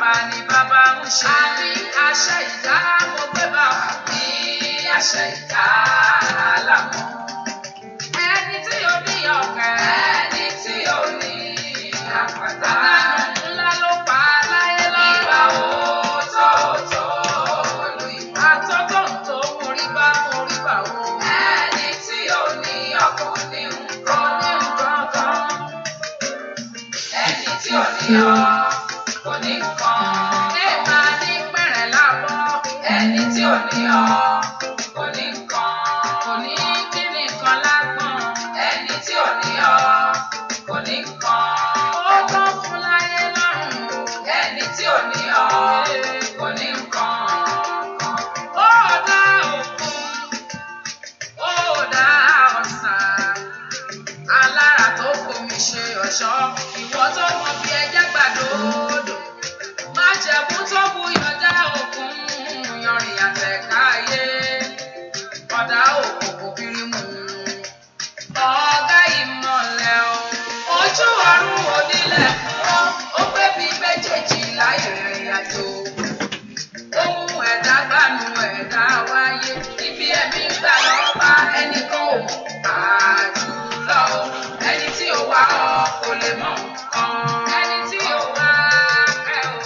bàbá ni bàbá ń ṣe. Àmì àṣẹ ìdá mo gbé bá. Àmì àṣẹ ìdá lámọ̀. Ẹni tí ó ní ọ̀kẹ́. Ẹni tí ó ní àpáta. Àdánù ńlá ló pa láyé lọ́rùn. Ìgbà òótọ́ olú ìgbà. Àtọ́tọ̀ tó mórí bá o. Ẹni tí ó ní ọkàn ní nǹkan kan. Ẹni tí ò ní ọ kò ní nǹkan. Ẹ máa ní pẹ̀rẹ̀ lábọ́. Ẹni tí ò ní ọ kò ní nǹkan. Kò ní kí nìkan lágbọ̀n. Ẹni tí ò ní ọ kò ní nǹkan. Ó tán fún láyé lọ́rùn. Ẹni tí ò ní ọ kò ní nǹkan. Ó dá òkun, ó dá ọ̀sà. Alára tó fomi ṣe ọ̀ṣọ́. Ìwọ tó mọ bí ẹja gbàdódò. Májẹ̀mú tó buyọ̀ dá òkun. Yanrìn àtẹ̀ká ayé. Ọ̀dà òkòkò bírímù. Ọ̀gá ìmọ̀lẹ̀ o. Ojú ọ̀run onílẹ̀ fún. Ó gbé bí méjèèjì láì rìnrìn àjò. Ohun ẹ̀dá gbanú ẹ̀dá wáyé. Ibi ẹ̀mí gbà lọ́ba ẹnìkan ò mọ̀. Àjùlọ ẹni tí ó wá ọ kò lè mọ̀ nǹkan. Ẹni tí ó wá ẹ o.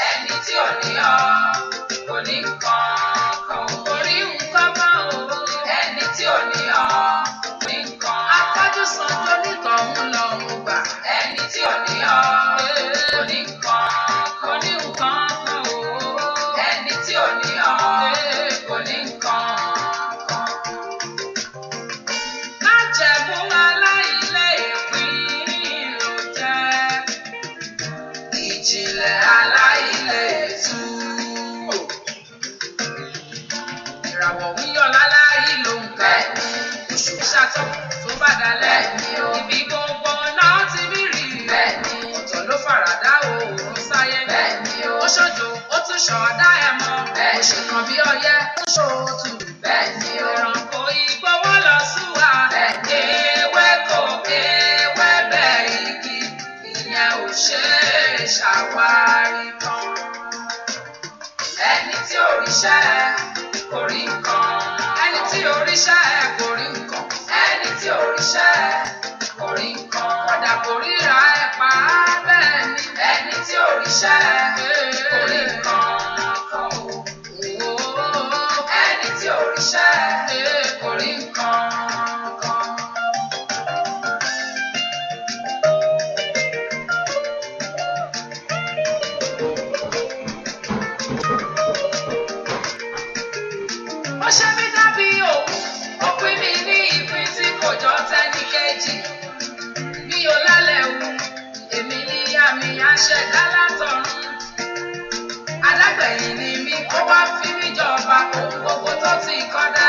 Ẹni tí ò ní ọ kò ní nǹkan kan. Kò rí nǹkan kan o. Ẹni tí ò ní ọ kò ní nǹkan. Afọ́jú san tó nítọ̀hún lọ mo gbà. Ẹni tí ò ní ọ kò ní nǹkan. Kò ní nǹkan kan o. Ẹni tí ò ní ọ kò ní nǹkan kan. Májẹ̀mú aláìlé ìpín ló jẹ́. Ìjìnlẹ̀ aláìlé tú. Ìràwọ̀ ń yọ láláì ló ń kà. Oṣù ṣàtọ̀kùn tó bá dalẹ̀. Ibi gbogbo náà ti bí rí. Ọ̀tọ̀ ló faradà oòrùn sáyé. Ó ṣojo ó tún ṣọ̀ọ́dá ẹ̀ mọ́. Oṣù kan bí ọyẹ́ ó ṣòótù. Ẹranko igbó wọ́n lọ súwa. Ewé kò ewé bẹ̀ igi. Ìyẹn ò ṣe é ṣàwárí tán. Ẹni tí ò ríṣẹ́ kò rí nǹkan. Ẹni tí ò ríṣẹ́ kò rí nǹkan. Ẹni tí ò ríṣẹ́ kò rí nǹkan. Ọ̀dà kò ríra ẹ̀ pa á bẹ́ẹ̀ ni. Ẹni tí ò ríṣẹ́ kò rí nǹkan kan o. Ẹni tí ò ríṣẹ́ kò rí nǹkan kan. Ó ṣe mí dàbí òkú. Ó pín mi ní ìpín tí kò jọ tẹ́nì kejì. Mi ò lálẹ́ wù. Èmi ní àmì àṣẹ̀dá látọ̀run. Alágbẹ̀yìn ni mí. Ó wá fi mí jọba ohun gbogbo tó ti kọ́dá.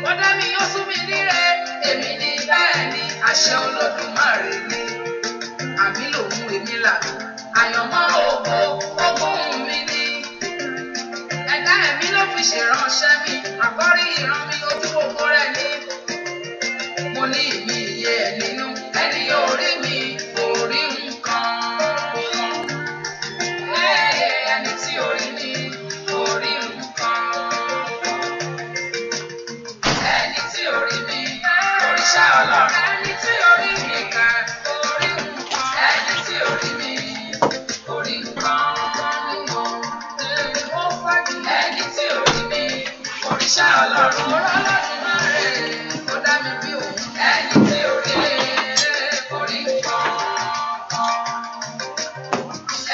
Ó dá mi ó sún mi níre. Èmi ní bẹ́ẹ̀ ni àṣẹ Olódùmarè ni. Àmì lòun èmi là. Àyànmọ́ ògo ogún mi ni. Ẹ̀dá ẹ̀mí ló fi ṣèránṣẹ́ mi. Àkọ́rí ìran mi ojú ògo rẹ̀ ni. Mo ní ìmí iye ẹ̀ nínú. Ẹni yóò rí mi kò rí nǹkan kan. Ẹni tí ò rí mi kò rí nǹkan kan. Ẹni tí ò rí mi òrìṣà Ọlọ́run. Ẹni tí ò rí mi kà kò rí nǹkan. Ẹni tí ò rí mi kò rí nǹkan kan. Ó fájú. Ẹni tí ò rí mi òrìṣà Ọlọ́run. Olódùmarè ó dá mi bí òun. Ẹni tí ò rí mi kò rí nǹkan kan.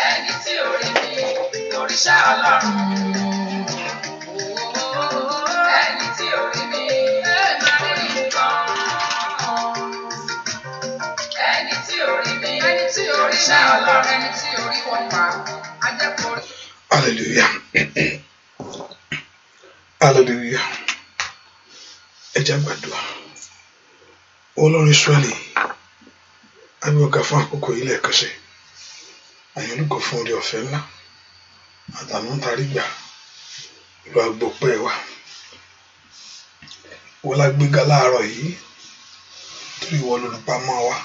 Ẹni tí ò rí mi òrìṣà Ọlọ́run. Ẹni tí ò rí mi kò rí nǹkan kan. Ẹni tí ò rí mi òrìṣà Ọlọ́run. Ẹni tí ò rí wọn pa ajẹ́kọ̀ọ́. Hallelujah. Hallelujah. Ẹ jẹ́ gbàdúrà. Ọlọ́run Ísírẹ́lì, a gbé ọ̀gá fún àkókò yìí lẹ́ẹ̀kan sí. Àyàn olùkọ́ fún oore ọ̀fẹ́ ńlá. Àtànú ń tarí gbà. Ìlú àgbọ̀pẹ́ wa. Wọ́n la gbéga láàárọ̀ yìí. Torí ìwọ lolùpamọ́ wa.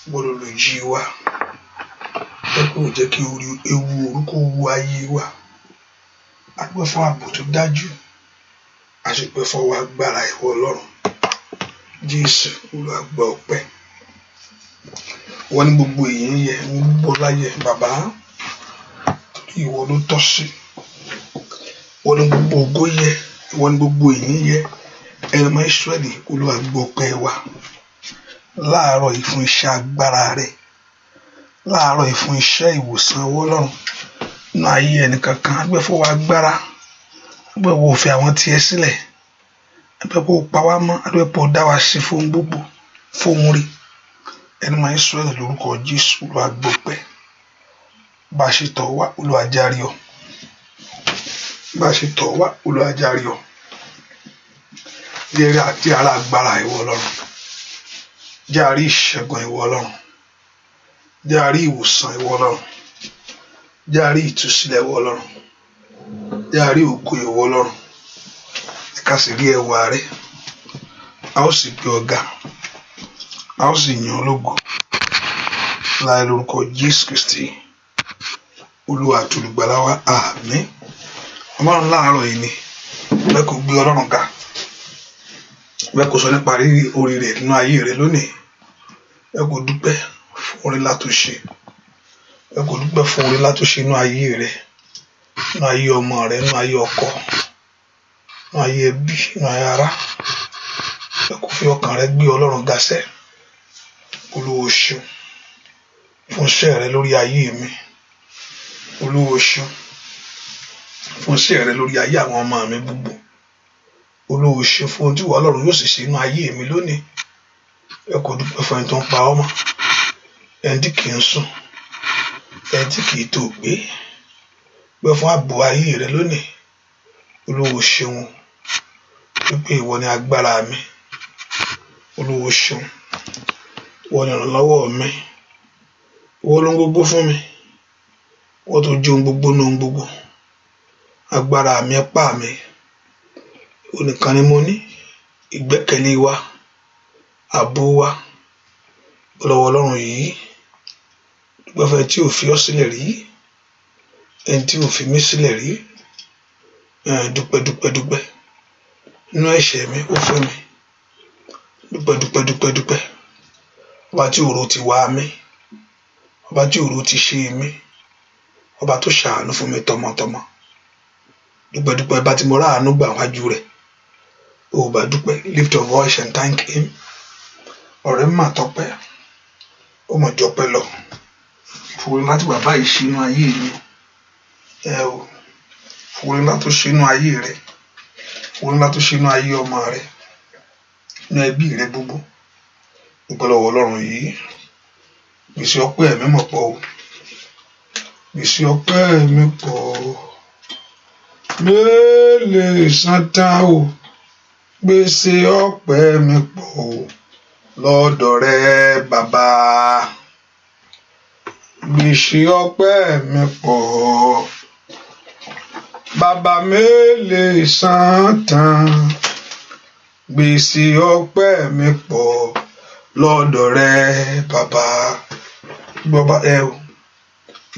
Ìwọ lolùjí wa. Jẹ́ kó ò jẹ́ kí ewu orúkọ wu ayé wa. A dúpẹ́ fún ààbò tó dájú, a sì dúpẹ́ fún ọwọ́ agbára ìwọ Ọlọ́run. Jésù Olúwa gba ọpẹ́. Wọ́n ní gbogbo èyí yẹ, ní gbogbo láyé bàbá, torí ìwọ ló tọ́ sí. Wọ́n ní gbogbo ògo yẹ, wọ́n ní gbogbo èyí yẹ. Ẹni ọmọ Ísírẹ́lì, Olúwa gba ọpẹ́ wa. Láàárọ̀ yìí fún iṣẹ́ agbára rẹ̀, láàárọ̀ yìí fún iṣẹ́ ìwòsàn ọwọ́ Ọlọ́run nínú ayé ẹnìkankan. A dúpẹ́ fún ọwọ́ agbára, a dúpẹ́ wo òfin àwọn tiẹ̀ sílẹ̀, a dúpẹ́ pé ó pa wá mọ́, a dúpẹ́ pé ó dá wa sí fún gbogbo fóun rí. Ẹni ọmọ Ísírẹ́lì lórúkọ Jésù, Olúwa gba ọpẹ́. Bá a ṣe tọ̀ wá, Olúwa járe ọ. Bá a ṣe tọ̀ wá, Olúwa járe ọ. Jẹ́rìí àti ara agbára ìwọ Ọlọ́run. Jẹ́ a rí ìṣẹ́gun ìwọ Ọlọ́run. Jẹ́ a rí ìwòsàn ìwọ Ọlọ́run. Jẹ́ a rí ìtúsílẹ̀ ìwọ Ọlọ́run. Jẹ́ a rí ògo ìwọ Ọlọ́run. Ká sì rí ẹwà rẹ. A ó sì gbé ọ̀gá. A ó sì yìn ọ́ lógo. Láì lórúkọ Jésù Kristi, Olúwa àti Olùgbàlà wa. Àmín. Ọlọ́run láàárọ̀ yìí ni bẹ́ẹ̀ kò gbé Ọlọ́run ga. Bẹ́ẹ̀ kò sọ nípa rírí orí rẹ̀ nínú ayé rẹ̀ lónìí. Bẹ́ẹ̀ kò dúpẹ́ fún orí ńlá tó ṣe. Bẹ́ẹ̀ kò dúpẹ́ fún orí ńlá tó ṣe nínú ayé rẹ̀, nínú ayé ọmọ rẹ̀, nínú ayé ọkọ, nínú ayé ẹbí, nínú ayé ará. Bẹ́ẹ̀ kò fi ọkàn rẹ̀ gbé Ọlọ́run ga sẹ́. Olúwa o ṣeun fún iṣẹ́ rẹ lórí ayé mi. Olúwa o ṣeun fún iṣẹ́ rẹ lórí ayé àwọn ọmọ mi gbogbo. Olúwa o ṣeun fún ohun tí ìwọ Ọlọ́run yóò sì ṣe nínú ayé mi lónìí. Ẹ kò dúpẹ́ fún ẹni tó ń pa ọmọ, ẹni tí kì í sùn, ẹni tí kì í tó gbé. Dúpẹ́ fún ààbò ayé rẹ lónìí. Olúwa o ṣeun wípé ìwọ ni agbára mi. Olúwa o ṣeun, ìwọ ni ìrànlọ́wọ́ mi. Ìwọ ló ń gbogbo fún mi. Ìwọ tó jẹ́ ohun gbogbo ní ohun gbogbo. Agbára mi, ipá mi, onìkan ni mo ní. Ìgbẹ́kẹ̀lé wa, ààbò wa, lọ́wọ́ Ọlọ́run yìí. Dúpẹ́ fún ẹni tí ò fi ọ́ sílẹ̀ rí, ẹni tí ò fi mí sílẹ̀ rí. Dúpẹ́ dúpẹ́ dúpẹ́. Nínú ẹ̀ṣẹ̀ mi ó fẹ́ mi. Dúpẹ́ dúpẹ́ dúpẹ́ dúpẹ́. Ọba tí òru ti wá mi, ọba tí òru ti ṣe mí, ọba tó ṣàánú fún mi tọmọtọmọ. Dúpẹ́ dúpẹ́ bá ti mo rà àánú gbà wájú rẹ̀. Ó bá dúpẹ́, lift your voice and thank him. Ọ̀rẹ́ mà tọpẹ́, ó mọ̀ jọpẹ́ lọ. Fúnni láti bàbá yìí ṣínú ayé mi. Fúnni láti ṣínú ayé rẹ̀. Fúnni láti ṣínú ayé ọmọ rẹ̀. Ní ẹbí rẹ̀ gbogbo. Dúpẹ́ lọ́wọ́ Ọlọ́run yìí. Gbèsè ọpẹ́ mi mọ̀ pọ̀ o. Gbèsè ọpẹ́ mi pọ̀ o. Lélè san tán o. Gbèsè ọpẹ́ mi pọ̀ o. Lọ́dọ̀ rẹ bàbá. Gbèsè ọpẹ́ mi pọ̀. Bàbá mélè san tán. Gbèsè ọpẹ́ mi pọ̀. Lọ́dọ̀ rẹ bàbá. Bàbá o.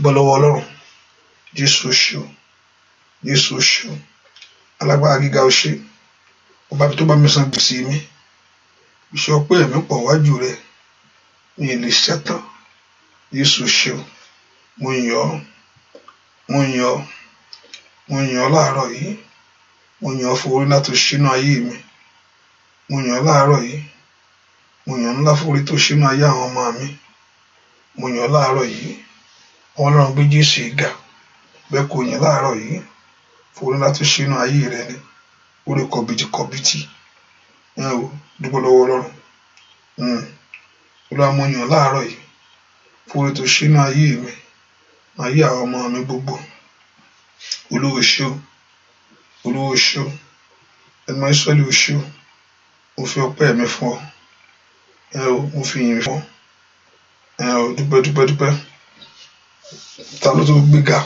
Bọ́ lọ́wọ́ Ọlọ́run. Jésù ṣe o. Jésù ṣe o. Alágbára gíga o ṣe. Ọba tó bá mi san gbèsè mi. Gbèsè ọpẹ́ mi pọ̀ wájú rẹ. Mi ò lè ṣẹ́tàn. Jésù ṣe o. Mo yìn ọ́. Mo yìn ọ́. Mo yìn ọ́ láàárọ̀ yìí. Mo yìn ọ́ fún orí ńlá tó ṣínú ayé mi. Mo yìn ọ́ láàárọ̀ yìí. Mo yìn ọ́ ńlá fún orí tó ṣínú ayé àwọn ọmọ mi. Mo yìn ọ́ láàárọ̀ yìí. Ọlọ́run gbé Jésù ga. Bẹ́ẹ̀ kò yìn láàárọ̀ yìí. Fún orí ńlá tó ṣínú ayé rẹ ni. Orí kọ̀bìtì. Dúpẹ́ lọ́wọ́ Ọlọ́run. Olúwa mo yìn ọ́ láàárọ̀ yìí. Fún orí tó ṣínú ayé mi. Ayé àwọn ọmọ mi gbogbo. Olúwa ṣe o. Olúwa ṣe o. Ẹ̀mọ́ Ísírẹ́lì ṣe o. Mo fi ọpẹ́ mi fún ọ. Mo fi yìn fún ọ. Dúpẹ́ dúpẹ́ dúpẹ́. Ta ló tó gbéga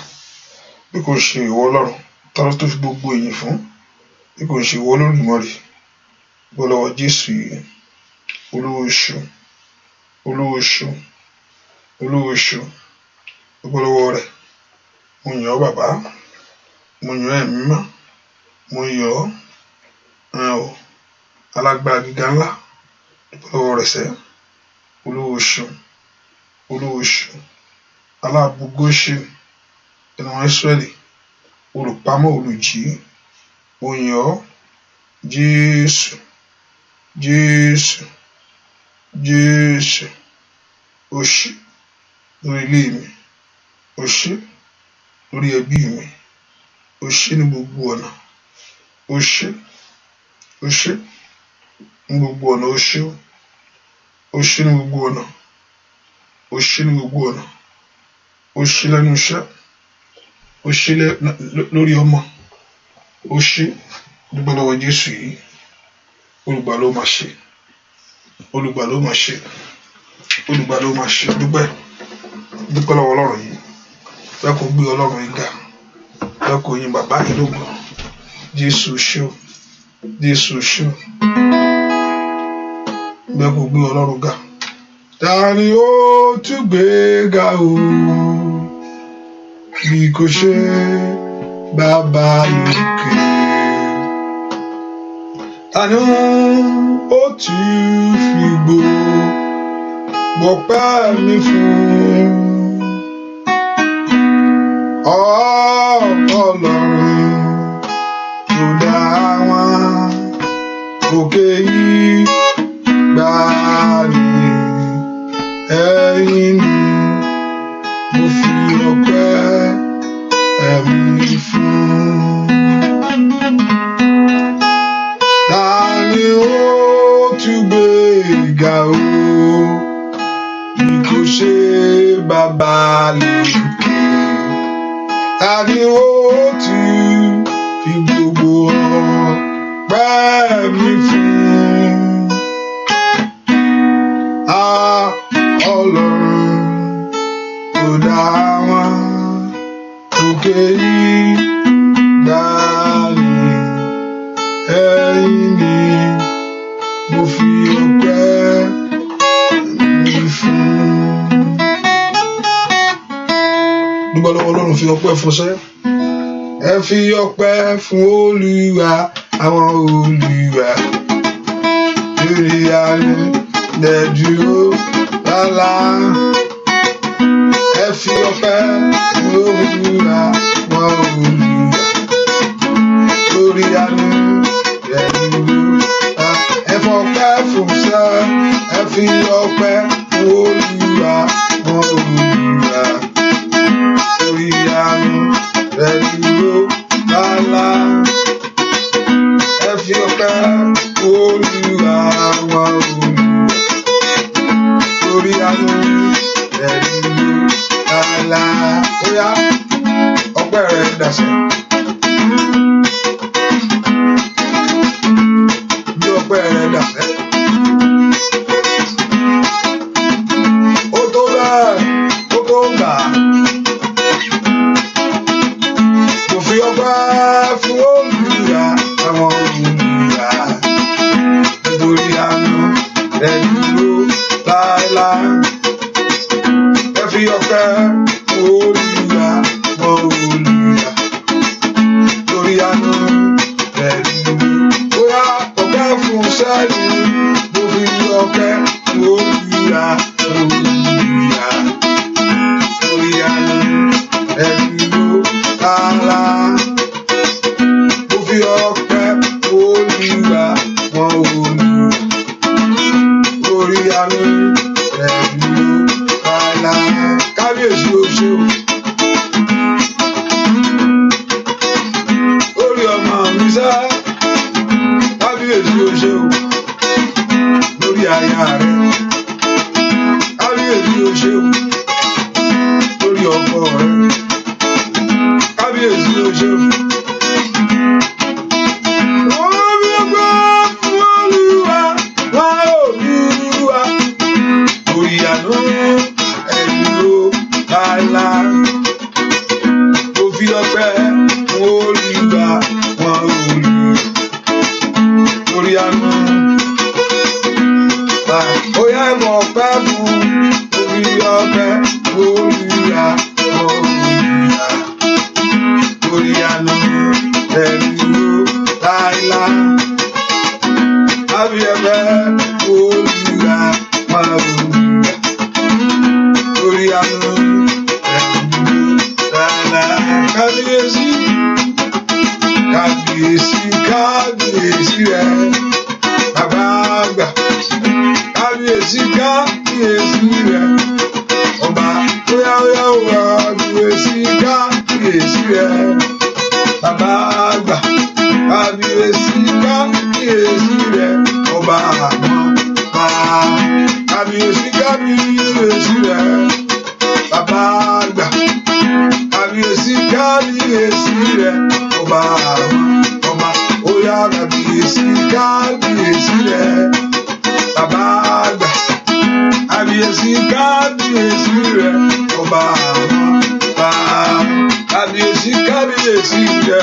bí kò ṣe ìwọ Ọlọ́run? Ta ló tó fi gbogbo ìyìn fún bí kò ṣe ìwọ Olódùmarè? Gbọ́ lọ́wọ́ Jésù yìí. Olúwa ṣe o. Olúwa ṣe o. Olúwa ṣe o. dúpẹ́ lọ́wọ́ rẹ̀. Mo yìn ọ́ bàbá, mo yìn ọ́ ẹ̀mí mímọ́, mo yìn ọ́ alágbára gíga ńlá, dúpẹ́ lọ́wọ́ rẹ̀ sẹ́. Olúwa ṣeun, Olúwa ṣeun, aláàbò Góṣẹ́nì, ẹnu Ísírẹ́lì, olùpamọ́ olùjí. Mo yìn ọ́ Jésù, Jésù, Jésù. O ṣé lórí ilé mi, o ṣé lórí ẹbí mi, o ṣé ní gbogbo ọ̀nà, o ṣé, o ṣé ní gbogbo ọ̀nà, o ṣé, o ṣé ní gbogbo ọ̀nà, o ṣé ní gbogbo ọ̀nà, o ṣé lẹ́nu iṣẹ́, o ṣé lórí ọmọ, o ṣé. Dúpẹ́ lọ́wọ́ Jésù yìí, olùgbà ló máa ṣe, olùgbà ló máa ṣe, olùgbà ló máa ṣe. Dúpẹ́ lọ́wọ́ Ọlọ́run yìí, fẹ́ kó gbé Ọlọ́run yìí ga, fẹ́ kó yin bàbá yìí lógo. Jésù ṣé o, Jésù ṣé o, fẹ́ kó gbé Ọlọ́run ga. Ta ni ó tún gbé ga o bí kò ṣe bàbá lókè? Ta ni ó tún fi gbọpẹ́ mi fún? Ọlọ́run tó dá wọn òkè yìí gbà ní ẹ̀yìn mi, mo fi ọpẹ́ mi fún. Ta ni ó tún gbé ga o bí kò ṣe bàbá lókè? Ta ni ó tún fi gbogbo ọpẹ́ mi fún? Ọlọ́run tó dá wọn òkè yìí gbà ní ẹ̀yìn mi, mo fi ọpẹ́ mi fún. Dúpẹ́ lọ́wọ́ Ọlọ́run, fi ọpẹ́ fún sẹ́. Ẹ fi ọpẹ́ fún Olúwa àwọn olúwa, lórí àánú lẹ́dúró lálá. Ẹ fi ọpẹ́ fún Olúwa àwọn olúwa, lórí àánú lẹ́dúró lálá. Ẹ fọpẹ́ fún sẹ́. Ẹ fi ọpẹ́ fún Olúwa àwọn olúwa, lórí àánú lẹ́dúró lálá. Ẹ fi ọpẹ́ fún Olúwa àwọn olúwa, lórí àánú lẹ́dúró lálá. Bóyá ọpẹ́ rẹ̀ dàsẹ́. Bí ọpẹ́ rẹ̀ dàsẹ́. Ó tó bẹ́ẹ̀, ó tó gbà. Mo fi ọpẹ́ fún Olúwa àwọn olúwa, nítorí àánú rẹ̀ dúró láéláé. Ẹ fi ọpẹ́ fún Olúwa àwọn olúwa, nítorí àánú rẹ̀ dúró. Bóyá ọpẹ́ fún sẹ́yìn, mo fi ọpẹ́ fún Olúwa àwọn olúwa, nítorí àánú rẹ̀ dúró láéláé. Mo fi ọpẹ́ fún Olúwa àwọn olúwa, lórí àánú rẹ̀ dúró láéláé. Kábíyèsí o ṣé o, lórí ọmọ mi sẹ́. Kábíyèsí o ṣé o, lórí aya rẹ. Kábíyèsí o ṣé o, lórí ọkọ rẹ. Kábíyèsí o ṣé o. kábíyèsí rẹ bàbá àgbà kábíyèsí kábíyèsí rẹ ọba àwọn bá kábíyèsí kábíyèsí rẹ bàbá àgbà kábíyèsí kábíyèsí rẹ ọba àwọn ọba óyá kábíyèsí kábíyèsí rẹ bàbá àgbà kábíyèsí kábíyèsí rẹ ọba àwọn bá kábíyèsí kábíyèsí rẹ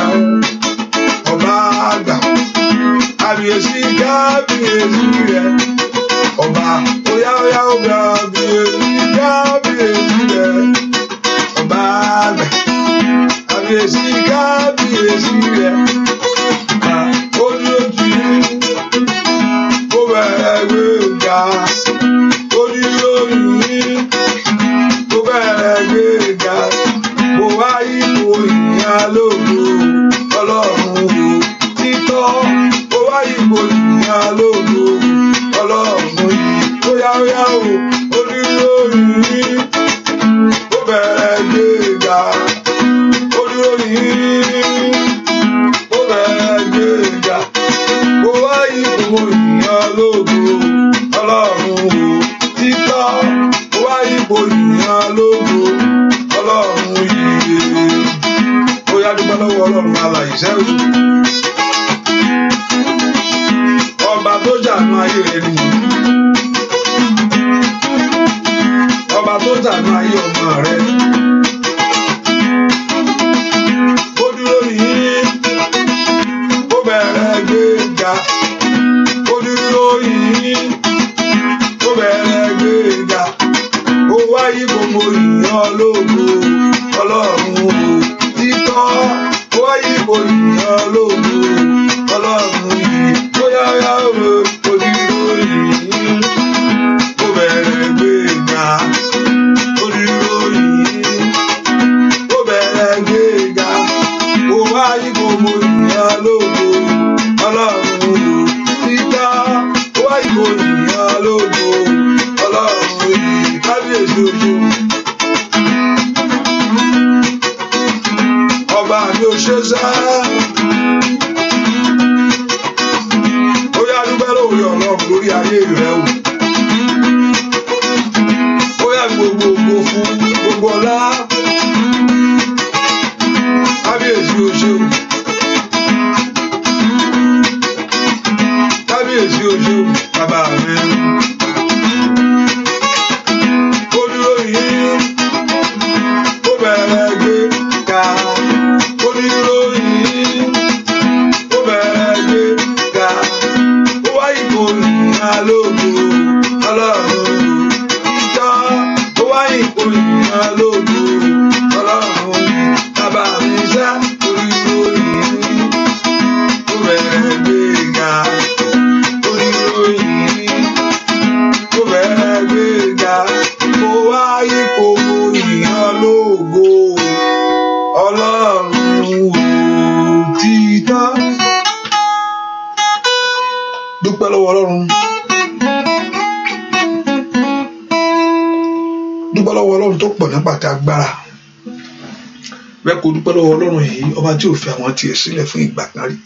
ọba àgbà kábíyèsí kábíyèsí rẹ ọba óyá óyá ọba kábíyèsí kábíyèsí rẹ ọba àgbà kábíyèsí kábíyèsí rẹ ojú ojú ó bẹ̀rẹ̀ gbé ga ojú lórí ó bẹ̀rẹ̀ gbé ga mo wá ipò ìyá lógo ọlọ́run o títọ́ mo wá ipò ìyá lógo ọlọ́run yìí óyá óyá o ojú lórí ó bẹ̀rẹ̀ gbé ga ojú lórí ó bẹ̀rẹ̀ gbé ga mo wá ipò ìyá lógo ọlọ́run o títọ́ mo wá ipò ìyá lógo ọlọ́run yìí ó yá dúpẹ́ lọ́wọ́ ọlọ́run alààyè sẹ́wọ̀n ọba tó jàánú ayé rẹ nìyí ọba tó jàánú ayé ọmọ rẹ ó dúró yìí ó bẹ̀rẹ̀ gbé ga ó dúró yìí ó bẹ̀rẹ̀ gbé ga ó wáyé gbogbo ìyàn lógo ọlọ́run o títọ́ ó wáyé gbogbo ìyàn lógo ọlọ́run yìí ó yára ó dúró yìí ó bẹ̀rẹ̀ gbé ga ó dúró yìí ó bẹ̀rẹ̀ gbé ga ó wáyé gbogbo ìyàn lógo ọlọ́run o títọ́ ó wáyé gbogbo ìyàn lógo ọlọ́run yìí kábíyèsí ojú ọba mi ò ṣe sá ó yá dúpẹ́ lórí ọlọ́run lórí ayé rẹ ó yá gbogbo ògo fún gbogbo ọlá kábíyèsí ojú kábíyèsí ojú bàbá mi. Dúpẹ́ lọ́wọ́ ọlọ́run tó pọ̀ nípa ti agbára bẹ́ẹ̀ kó dúpẹ́ lọ́wọ́ ọlọ́run yìí ọba tí ò fi àwọn tiẹ̀ sílẹ̀ fún ìgbà kan rí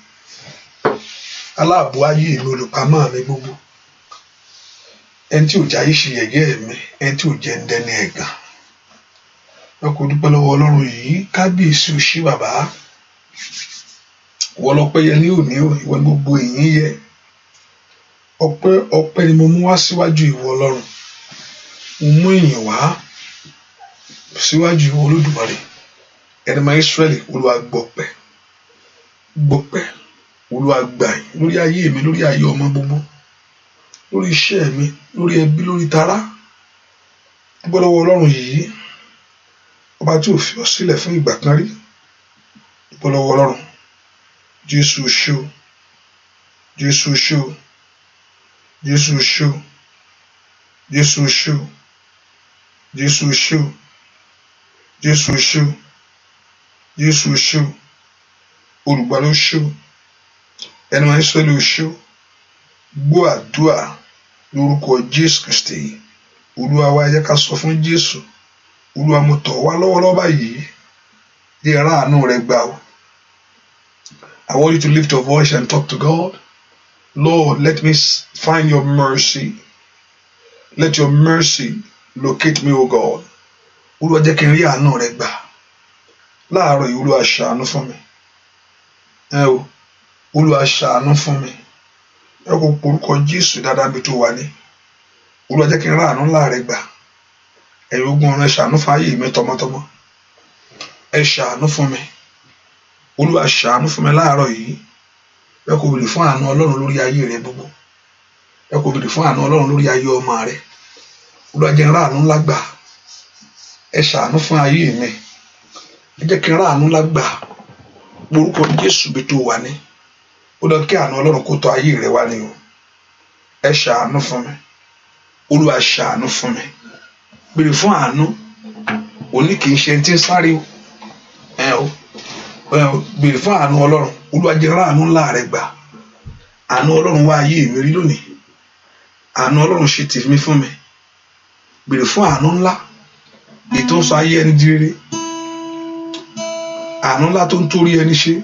aláàbò ayé mi olùpamọ́ mi gbogbo ẹni tí ò jẹ́ ayé ṣe yẹ̀yẹ́ mi ẹni tí ò jẹ́ ń dẹ́ni ẹ̀gàn bẹ́ẹ̀ kó dúpẹ́ lọ́wọ́ ọlọ́run yìí kábíyèsí òṣì bàbá wọ́n lọ́pẹ́ yẹ ní òní ìwọ gbogbo èyí yẹ ọpẹ́ ni mo mú wá síwájú ìwọ ọlọ́run mo mú ìyìn wá síwájú ìwọ olódùmarè ẹni máa Ísírẹ́lì olúwa gbọpẹ́ olúwa gbàyìn lórí ayé mi lórí ayé ọmọ gbogbo lórí iṣẹ́ mi lórí ẹbí lórí tará dúpẹ́ lọ́wọ́ ọlọ́run yìí ọba tí ò fi ọ́ sílẹ̀ fún ìgbà kan rí dúpẹ́ lọ́wọ́ ọlọ́run Jésù ṣó Jésù ṣó Jésù ṣó Jésù ṣó Jésù ṣó Jésù ṣó Jésù ṣó olùgbàlà ṣó ẹni máa ń sọlẹ ṣó gbọ́ àdúrà lórúkọ Jésù Kristi olúwa wa ẹ jẹ́ ká sọ fún Jésù olúwa mo tọ̀ wá lọ́wọ́lọ́wọ́ báyìí jẹ́ ra àánú rẹ gbà o. I want you to lift your voice and talk to God. Lord, let me find your mercy. Let your mercy locate me, O God. Olúwa jẹ́ kí n rí àánú rẹ gbà. Láàárọ̀ yìí Olúwa ṣàánú fún mi. Olúwa ṣàánú fún mi. Ẹ kò porúkọ Jésù dáadáa bí tó wà ní. Olúwa jẹ́ kí n rí àánú ńlá rẹ gbà. Ẹ̀yin ogun ọ̀run ẹ ṣàánú fún ayé mi tọmọtọmọ. Ẹ ṣàánú fún mi. Olúwa ṣàánú fún mi láàárọ̀ yìí. Ẹ kò béèrè fún àánú Ọlọ́run lórí ayé rẹ gbogbo. Ẹ kò béèrè fún àánú Ọlọ́run lórí ayé ọmọ rẹ. Olúwa jẹ́ n rí àánú ńlá gbà. Ẹ ṣàánú fún ayé mi. Ẹ jẹ́ kí n rí àánú ńlá gbà. Orúkọ Jésù bí tó wà ní. Ó lọ kí àánú Ọlọ́run kó tọ̀ ayé rẹ wá ní o. Ẹ ṣàánú fún mi. Olúwa ṣàánú fún mi. Béèrè fún àánú. Òní kì í ṣe tí ń sáré o. Béèrè fún àánú Ọlọ́run. Olúwa jẹ́ n rí àánú ńlá rẹ gbà. Àánú Ọlọ́run wá ayé mi rí lónìí. Àánú Ọlọ́run ṣe tì mí fún mi. Béèrè fún àánú ńlá. Ètò ń sọ ayé ẹni di rere. Àánú ńlá tó ń torí ẹni ṣe.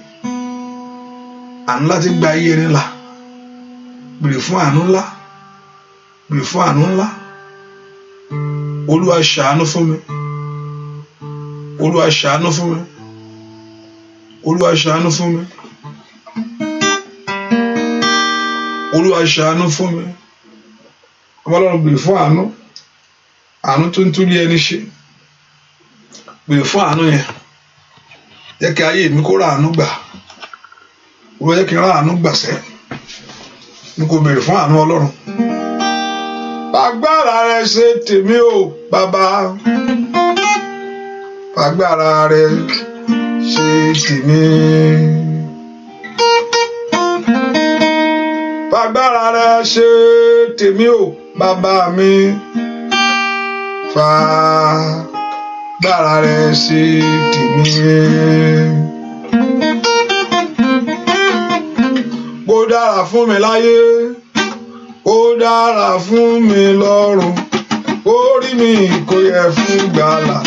Àánú ńlá tí ń gba ayé ẹni là. Béèrè fún àánú ńlá. Béèrè fún àánú ńlá. Olúwa ṣàánú fún mi. Olúwa ṣàánú fún mi. Olúwa ṣàánú fún mi. Olúwa ṣàánú fún mi. Ọmọ Ọlọ́run béèrè fún àánú. Àánú tó ń torí ẹni ṣe. Béèrè fún àánú yẹn. Jẹ́ kí ayé mi kó ra àánú gbà. Olúwa jẹ́ kí n ra àánú gbà sẹ́. Mo kò béèrè fún àánú Ọlọ́run. Agbára rẹ ṣe tèmi o bàbá. Agbára rẹ ṣe tèmi. Agbára rẹ ṣe tèmi o bàbá mi. Agbára rẹ ṣe tèmi. Kó dára fún mi láyé. Ó dára fún mi lọ́run. Orí mi kò yẹ fún gbàlà.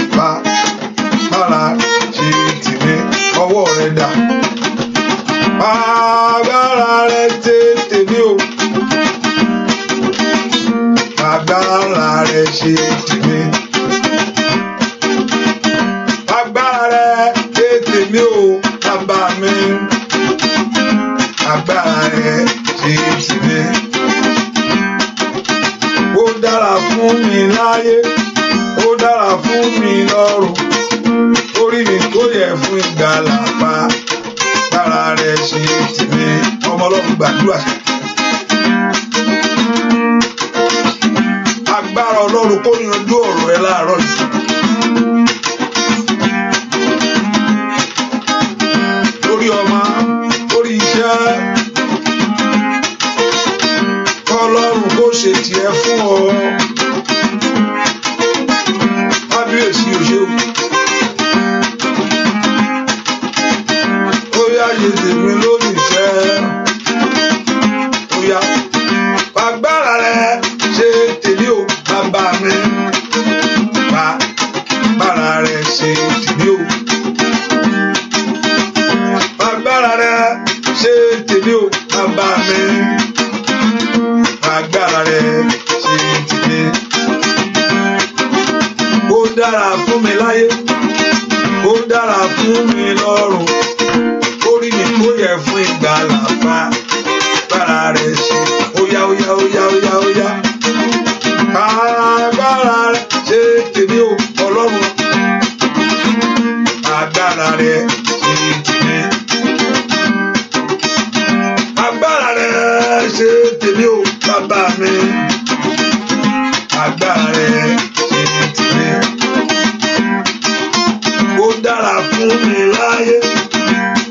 Agbára ṣe tèmi. Ọwọ́ rẹ dà. Agbára rẹ ṣe tèmi o. Agbára rẹ ṣe tèmi. Agbára rẹ ṣe tèmi o bàbá mi. Agbára rẹ ṣe tèmi. Ó dára fún mi láyé. Ó dára fún mi lọ́run. Orí mi kò yẹ fún ìgbàlà. Agbára rẹ ṣe tèmi. Ọmọ Ọlọ́run gbàdúrà. Agbára Ọlọ́run kó yanjú ọ̀rọ̀ ẹ láàárọ̀ yìí. Lórí ọmọ, lórí iṣẹ́. Ọlọ́run kó ṣe tiẹ̀ fún ọ. Kábíyèsí o ṣé o. Ó yá yé tèmi lórí iṣẹ́. Ó yá. Agbára rẹ ṣe tèmi o bàbá mi. Agbára rẹ ṣe tèmi o. Agbára rẹ ṣe tèmi o bàbá mi. Agbára rẹ ṣe tèmi. Ó dára fún mi láyé. Ó dára fún mi lọ́run. Orí mi kò yẹ fún ìgbàlà. Agbára rẹ ṣe. Óyá óyá óyá óyá óyá. Agbára rẹ ṣe tèmi o Ọlọ́run. Agbára rẹ ṣe tèmi. Agbára rẹ ṣe tèmi o bàbá mi. Agbára rẹ ṣe tèmi. Ó dára fún mi láyé.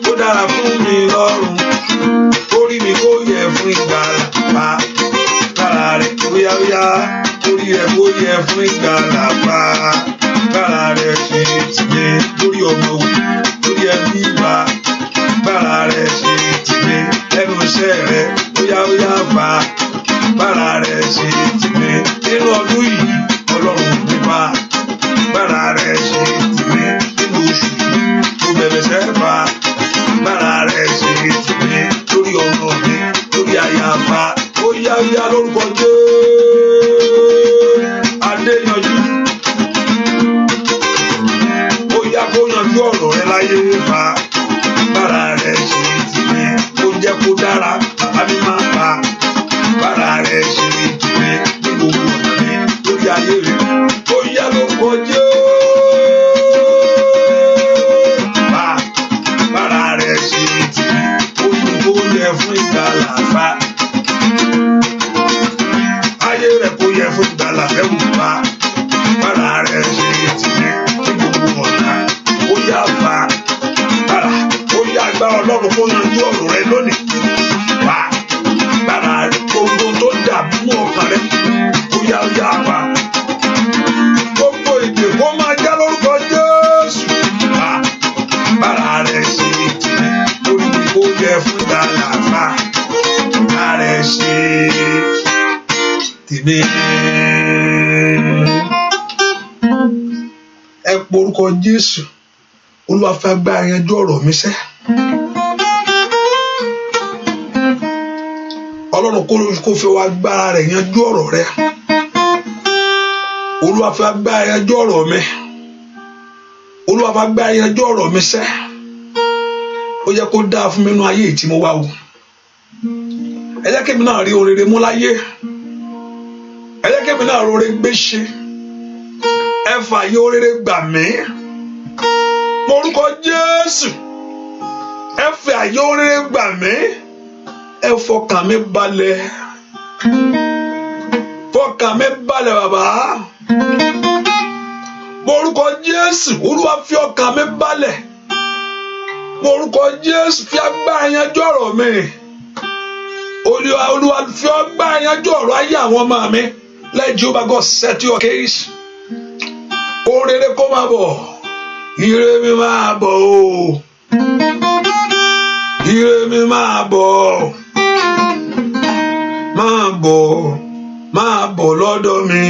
Ó dára fún mi lọ́run. Orí mi kò yẹ fún ìgbàlà. Agbára rẹ yá lórúkọ Jésù. Adéyanjú ó yá kó yanjú ọ̀rọ̀ rẹ láyé fa bára rẹ ṣe tìmí kó jẹ́ kó dára bàbá mi máa pa bára rẹ ṣe tìmí ní gbogbo ọ̀nà mi lórí ayé rẹ ó yá lórúkọ Jésù. Bára rẹ ṣe tìmí ó ní kó yẹ fún ìgbàlà fa ayé rẹ kó yẹ fún ìgbàlà ẹ̀wù fa bára rẹ ṣe tìmí ní gbogbo ọ̀nà ó yá fa bára ó yá agbára Ọlọ́run kó yanjú ọ̀rọ̀ rẹ lónìí wá bára rẹ gbogbo tó dàbí mú ọkàn rẹ ó yá fa gbogbo ìdè kó máa já lórúkọ Jésù wá bára rẹ ṣe tìmí lórí kó yẹ fún ìgbàlà fa bára rẹ ṣe tìmí. Ẹ porúkọ Jésù. Olúwa fẹ́ gbá yanjú ọ̀rọ̀ mi sẹ́. Ọlọ́run kó fi wá gbára rẹ̀ yanjú ọ̀rọ̀ rẹ. Olúwa fẹ́ gbá yanjú ọ̀rọ̀ mi. Olúwa fẹ́ gbá yanjú ọ̀rọ̀ mi sẹ́. Ó yẹ kó dáa fún mi nínú ayé tí mo wá wò. Ẹ jẹ́ kí èmi náà rí oríire mú láyé. Ẹ jẹ́ kí èmi náà rí oríire gbé ṣe. Ẹ fààyè oríire gbà mí. Orúkọ Jésù. Ẹ fi ààyè oríire gbà mí. Ẹ fọkàn mi balẹ̀. Fọkàn mi balẹ̀ bàbá. Orúkọ Jésù. Olúwa fi ọkàn mi balẹ̀. Orúkọ Jésù fi agbára yanjú ọ̀rọ̀ mi. Olúwa fi agbára yanjú ọ̀rọ̀ ayé àwọn ọmọ mi. Let Jehovah God set your case. Orere kó máa bọ̀. Ire mi máa bọ̀ o. Ire mi máa bọ̀. Máa bọ̀. Máa bọ̀ lọ́dọ̀ mi.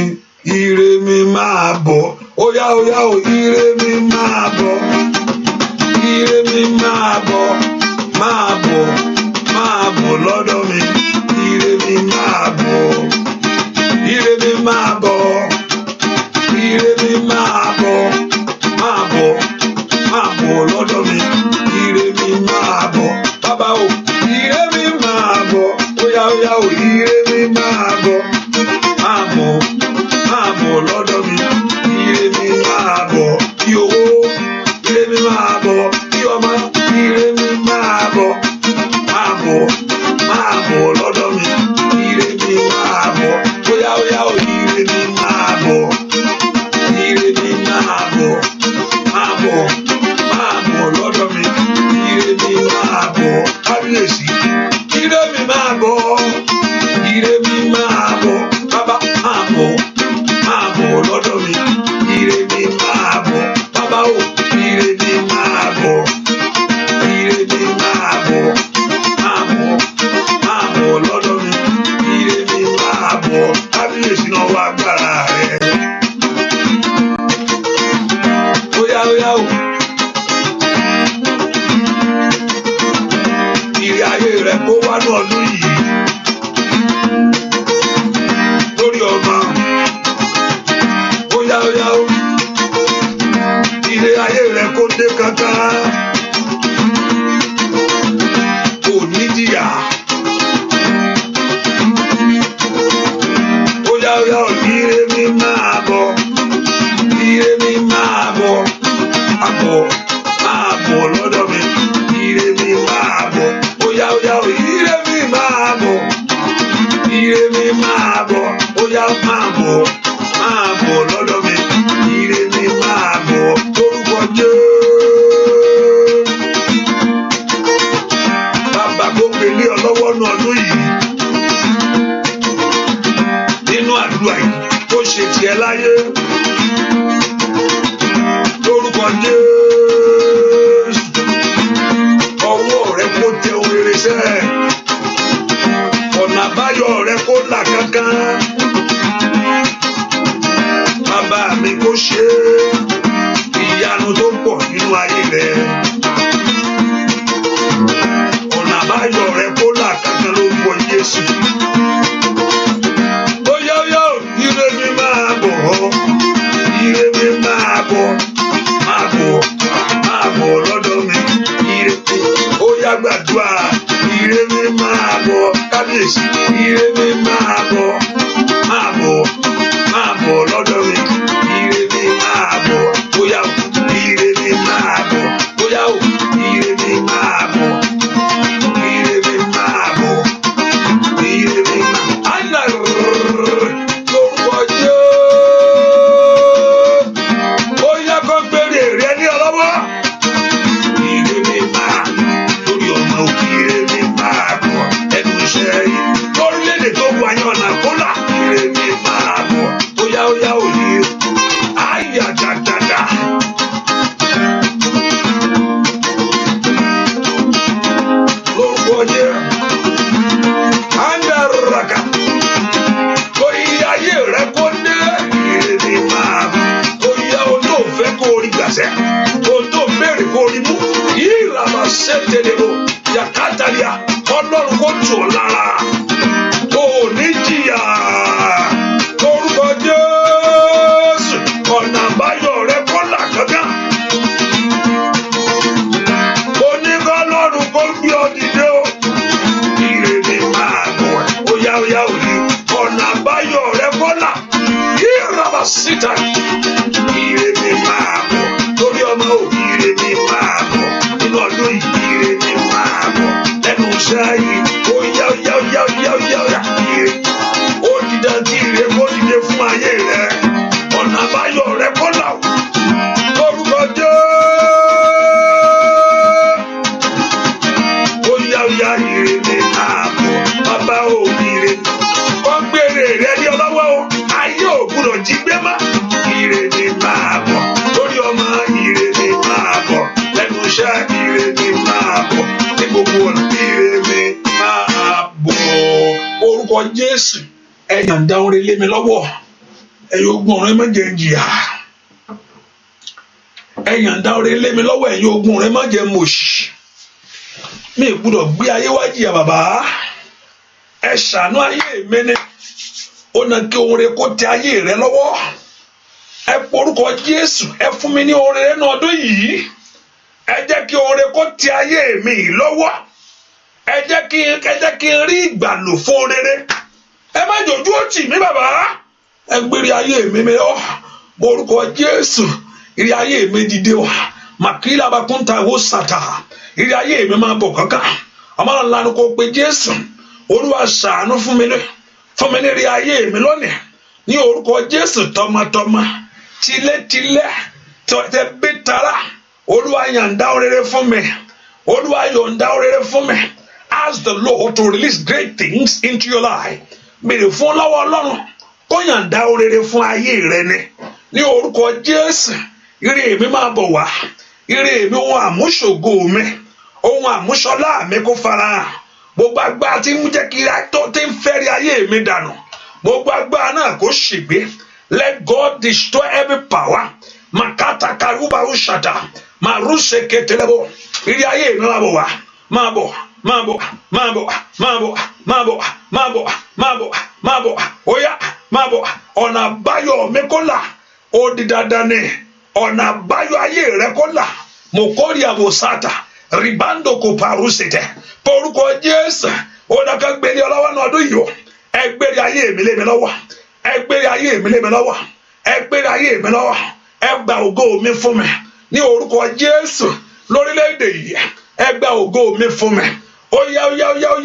Ire mi máa bọ̀. Óyá o. Ire mi máa bọ̀. Ire mi máa bọ̀. Máa bọ̀. Máa bọ̀ lọ́dọ̀ mi. Ire mi máa bọ̀. Ire mi máa bọ̀. Ire mi máa bọ̀. Máa bọ̀. Máa bọ̀ lọ́dọ̀ mi. Ire mi máa bọ̀. Bàbá o. Ire mi máa bọ̀. Óyá o. Ire mi máa bọ̀. Máa bọ̀. Máa bọ̀ lọ́dọ̀ mi. Ire mi máa bọ̀. Kí owó. Ire mi máa bọ̀. Kí ọmọ. Ire mi máa bọ̀. Máa bọ̀. Máa bọ̀ lọ́dọ̀ mi. Ire mi máa bọ̀. Óyá o. Ire mi máa bọ̀. Ire mi máa bọ̀. Máa bọ̀. Máa bọ̀ lọ́dọ̀ mi. Ire mi máa bọ̀. Kábíyèsí. Ire mi máa bọ̀. Ire mi máa bọ̀. Bàbá máa bọ̀. Máa bọ̀ lọ́dọ̀ mi. Ire mi máa bọ̀. Bàbá o. Ire mi máa bọ̀. Ire mi máa bọ̀. Máa bọ̀. Máa bọ̀ lọ́dọ̀ mi. Ire mi máa bọ̀. Kábíyèsí náà wá agbára rẹ̀. Óyá o. Ire ayé rẹ̀ kó wá ní ọdún yìí. Lórí ọmọ. Óyá o. Ire ayé rẹ̀ kó dé kankan. Kò ní jìyà. Óyá o. Ire mi máa bọ̀. Ire mi máa bọ̀. Àbọ̀. Máa bọ̀ lọ́dọ̀ mi. Ire mi máa bọ̀. Óyá o. Ire mi máa bọ̀. Ire mi máa bọ̀. Óyá máa bọ̀. Máa bọ̀ lọ́dọ̀ mi. Ire mi máa bọ̀. Orúkọ Jésù. kábíyèsí ire mi máa bọ̀ lọ́dọ̀ mi ire mi máa bọ̀ bóyá ire mi máa bọ̀ bóyá ire mi máa bọ̀ ire mi máa bọ̀ ire mi máa àná lórúkọ jẹ́ bóyá kó gbére rẹ ní ọlọ́wọ́ ire mi máa lórí ọmọ ire mi máa bọ̀ ẹnu iṣẹ́ yìí lórílẹ̀‐èdè tó wà yẹn ọ̀nà kólà ire mi máa bọ̀ bóyá òye àyà dáadáa. Lórúkọ jẹ́ andaraka bóyá ayé rẹ kó dé ire mi máa bọ̀ bóyá o tó fẹ́ kó rí gbàsẹ́ o tó béèrè kó rí mú ìlànà ṣètìlẹ́wò yàkátàlíà ọlọ́run kó tù ọ́ lára o ní jìyà lórúkọ Jésù ọ̀nà àbáyọ rẹ kó là gángan o ní kọ́ lọ́run kó gbé ọ dìde o ire mi máa bọ̀ ó yá òye ọ̀nà àbáyọ rẹ kó là ìrọ̀bà síta ire mi máa bọ̀ lórí ọmọ ire mi máa bọ̀ nínú ọdún ire mi máa bọ̀ lẹ́nu iṣẹ́ yìí ó yá ire ó dìde kí ire kó dìde fún ayé rẹ ọ̀nà àbáyọ rẹ kó là lórúkọ Jésù ó yá ire mi máa bọ̀ bàbá ò ire wọ́n gbére rẹ ní ọlọ́wọ́ o ayé ò gbúdọ̀ jí gbé má ire mi máa bọ̀ lórí ọmọ ire mi máa bọ̀ lẹ́nu iṣẹ́ ire mi máa bọ̀ ní gbogbo ọ̀nà ire mi máa bọ̀ orúkọ Jésù ẹ̀yàn dáhùn lé mi lọ́wọ́ ẹ̀yin ogun ọ̀run má jẹ́ jìyà ẹ̀yàn dáhùn lé mi lọ́wọ́ ẹ̀yin ogun ọ̀run má jẹ́ mòṣì mi gbúdọ̀ gbé ayé wá jìyà bàbá ẹ ṣàánú ayé mi ni ó na kí ohun rere kó tẹ ayé rẹ lọ́wọ́ ẹ porúkọ Jésù ẹ fún mi ní ohun rere ní ọdún yìí ẹ jẹ́ kí ohun rere kó tẹ ayé mi lọ́wọ́ ẹ jẹ́ kí n rí ìgbàlò fún rere ẹ má jòjú ó tì mí bàbá ẹ gbére ayé mi lọ porúkọ Jésù ìrì ayé mi dìde wá màkìlá bakunta ó sàtà ìrì ayé mi máa bọ̀ kankan ọmọ ńlá ni kò pe Jésù Olúwa ṣàánú fún mi ní rí ayé mi lónìí ní orúkọ Jésù tọmọtọmọ tilétilé tẹbí tará Olúwa yọ̀ǹda rere fún mi Olúwa yọ̀ǹda rere fún mi ask the Lord to release great things into your life béèrè fún lọ́wọ́ Ọlọ́run kó yọ̀ǹda rere fún ayé rẹ ní orúkọ Jésù ire mi máa bọ̀ wá ire mi ohun àmúṣògo mi ohun àmúṣọlá mi kó farahàn gbogbo agbára tí ń jẹ́ kí tó ti ń fẹ́rí ayé mi dànù gbogbo agbára náà kó ṣègbé let God destroy every power makata karuba ushata maruse ketelebo ire ayé mi máa bọ̀ oya máa bọ̀ ọ̀nà àbáyọ mi kó là ó di dandan ni ọ̀nà àbáyọ ayé rẹ kó là mo kórè àbòsátà ribando kò parusete porúkọ Jésù ọ̀nàkà gbélé ọlọ́wọ́ náà ọdún yìí ẹ gbére ayé mi lé mi lọ́wọ́ ẹ gbére ayé mi lé mi lọ́wọ́ ẹ gbére ayé mi lọ́wọ́ ẹ gba ògo mi fún mi ní orúkọ Jésù lórílẹ̀‐èdè yìí ẹ gba ògo mi fún mi ó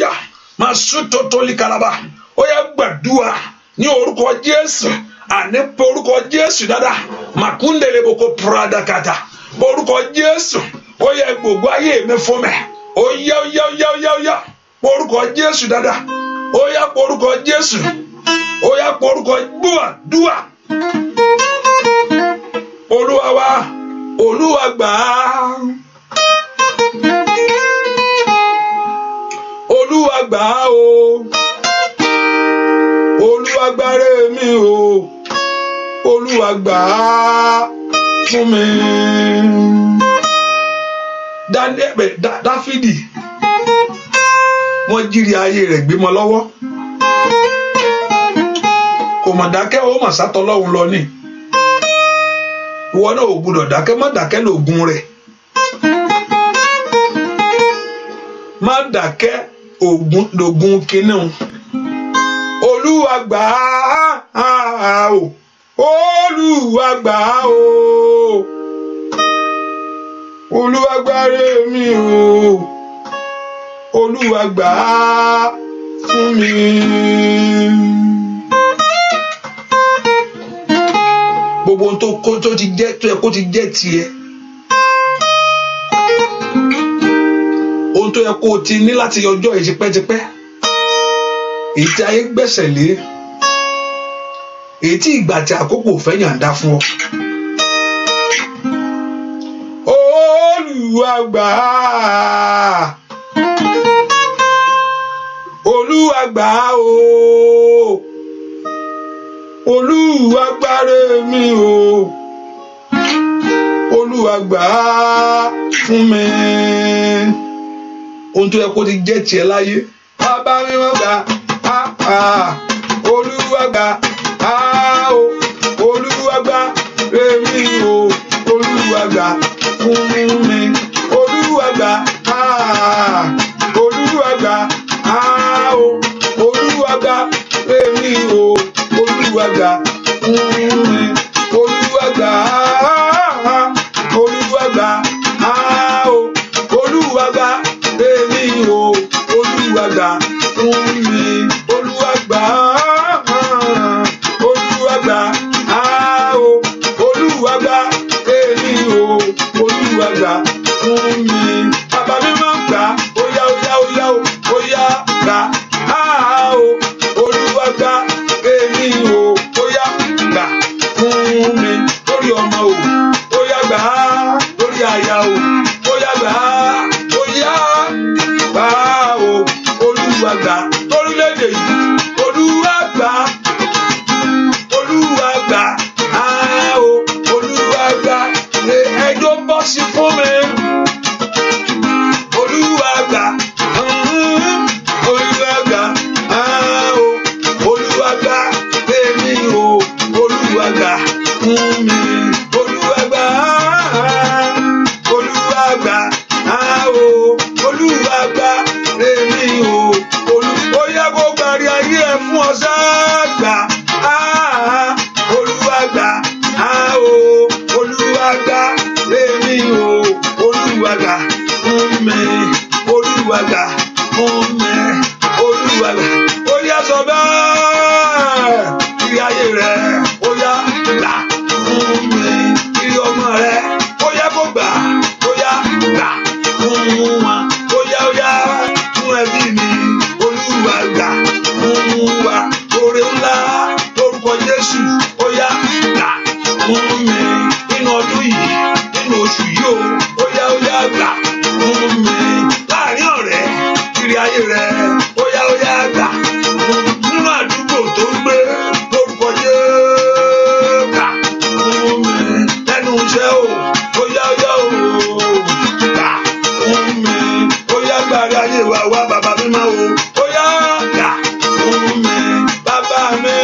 yá máa sún tótólì kalaba ó yá gbàdúrà ní orúkọ Jésù àní porúkọ Jésù dáadáa màkúndélé boko pradakata porúkọ Jésù ó yá gbogbo ayé mi fún mi ó yá porúkọ Jésù dáadáa ó yá porúkọ Jésù ó yá porúkọ dúà Olúwa wa Olúwa gbà á Olúwa gbà á o Olúwa gbàre mi o Olúwa gbà á fún mi. Dáfídì wọ́n jírí ayé rẹ̀ gbé mọ́ lọ́wọ́ kò mọ̀ dákẹ́ ó mà sátọ́ lọ́hùn lọ ní ìwọ náà ò gbúdọ̀ dákẹ́ má dákẹ́ lògùn rẹ̀ má dákẹ́ lògùn kínní Olúwa gbà á o, Olúwa gbà á o, Olúwa gbàre mi o, Olúwa gbà á fún mi. Gbogbo ohun tó ti jẹ́ tó yẹ kó ti jẹ́ tiẹ̀, ohun tó yẹ kó o ti ní láti ọjọ́ yìí tipẹ́tipẹ́, èyí tí ayé gbẹ́sẹ̀ lé, èyí tí ìgbà tí àkókò fẹ́ yàǹda fún ọ. Olúwa gbà á, Olúwa gbà á o, Olúwa gbàre mi o, Olúwa gbà á fún mi. Ohun tó yẹ kó ti jẹ́ tiẹ̀ láyé, bàbá mi wọ́n gbà á, Olúwa gbà á o, Olúwa gbàre mi o, Olúwa gbà fún mi, Olúwa gbà á, Olúwa gbà á o, Olúwa gbàre mi o, Olúwa gbà fún mi, Olúwa gbà á, Olúwa gbà á o, Olúwa gbàre mi o, Olúwa gbà fún mi, Olúwa gbà á, Olúwa gbà á o, Olúwa gbàre mi o, Olúwa gbà fún mi. Bàbá mi máa ń gbà, óyá óyá óyá o, óyá gbà á o, Olúwa gbàre mi o, óyá gbà fún mi. Lórí ọmọ o, óyá gbà á, lórí aya o, óyá gbà á, óyá gbà á o, Olúwa gbà lórílẹ̀-èdè yìí, Olúwa gbà, Olúwa gbà á o, Olúwa gbà ẹjọ́ bọ́ sí fún mi, Olúwa gbà, Olúwa gbà á o, Olúwa gbàre mi o, Olúwa gbà fún mi, Olúwa gbà á, Olúwa gbà á o, Olúwa gbàre mi o, ó yẹ kó gbàrí ayé ẹ fún ọ̀sẹ̀ gbà á, Olúwa gbà á o, Olúwa gbàre mi o, Olúwa gbà fún mi, Olúwa gbà fún mi, Olúwa gbà. Ó yá sọ bẹ́ẹ̀, ìrì ayé rẹ ó yá gbà fún mi, ìrì ọmọ rẹ ó yá kó gbà, ó yá gbà fún wọn, ó yá fún ẹbí mi, Olúwa gbà fún wa, oore ńlá lórúkọ Jésù, ó yá gbà fún mi nínú ọdún yìí, nínú oṣù yìí o, ó yá gbà fún mi láàrin ọ̀rẹ́, ìrì ayé rẹ ó yá gbà nínú àdúgbò tó ń gbé, lórúkọ Jésù gbà fún mi lẹ́nu iṣẹ́ o, ó yá o gbà fún mi, ó yá gbàrí ayé wa wá bàbá mi máa o, ó yá gbà fún mi, bàbá mi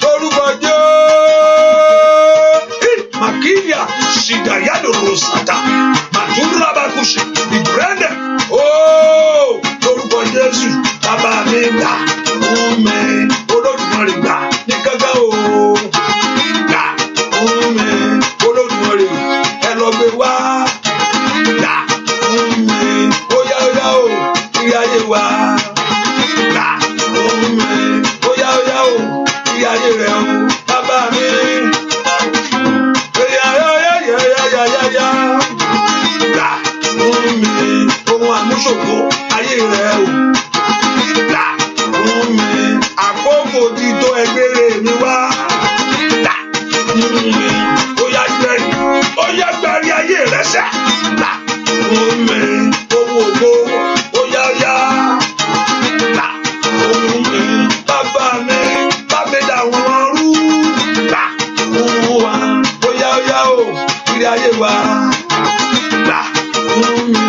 lórúkọ Jésù. Makiya Shigayado Rosata Matura Bakushi Ibrende lórúkọ Jésù, bàbá mi gbà fún mi, Olódùmarè gbà ní gángan o, gbà fún mi, Olódùmarè ẹ lọ gbé wá, gbà fún mi, ó yá o, ìrì ayé wa gbà fún mi, ó yá o, ìrì ayé rẹ o, bàbá mi. Gbà fún mi, ohun àmúṣòfò ayé rẹ o, gbà fún mi, àkókò ti tó ẹgbẹ́rẹ́ mi wá, gbà fún mi, ó yá gbàrí ayé rẹ sẹ́, gbà fún mi, ohun ògo ó yá gbà fún mi, bàbá mi bá mi dà wọ́n rú, gbà fún wa, ó yá o, ìrì ayé wa gbà fún mi.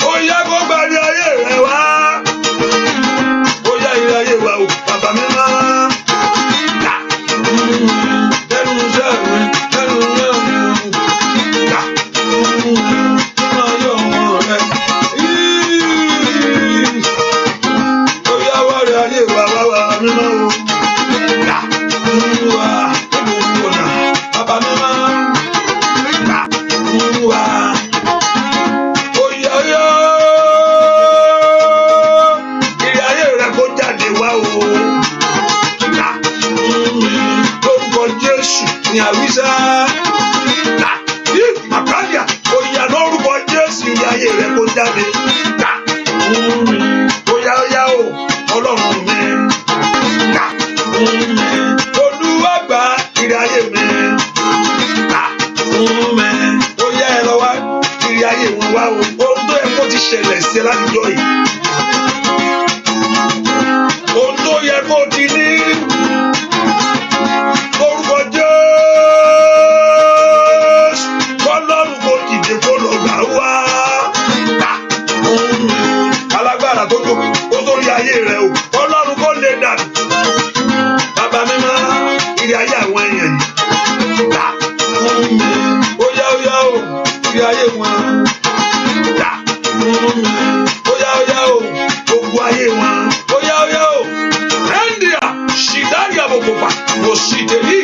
Ó yá kó gbàrí ayé rẹ wá, ó yá ìrì ayé wa o, bàbá mi máa gbà fún mi lẹ́nu iṣẹ́ mi, lẹ́nu iṣẹ́ fún mi. Óyá óyá o, Ọlọ́run mi. Gbà fún mi. Olúwa gba ire ayé mi. Gbà fún mi. Óyá ẹ lọ wá ire ayé wọn wá o. Ohun tó yẹ kó ti ṣẹlẹ̀ sí ẹ látijọ́ yìí. Ohun tó yẹ kó ti ní. Orúkọ Jésù. Ọlọ́run kò dìde kó lọ gbà wá. Alágbára tó tó kó sórí ayé rẹ o. Ọlọ́run kò lè dànù. Bàbá mi máa ire ayé àwọn èèyàn yìí. Gbà fún mi. Óyá óyá o, ire ayé wọn. Gbà fún mi. Óyá óyá o, ogun ayé wọn. Óyá óyá o, India ṣìdárí àbòkòpà kò sì tèmi.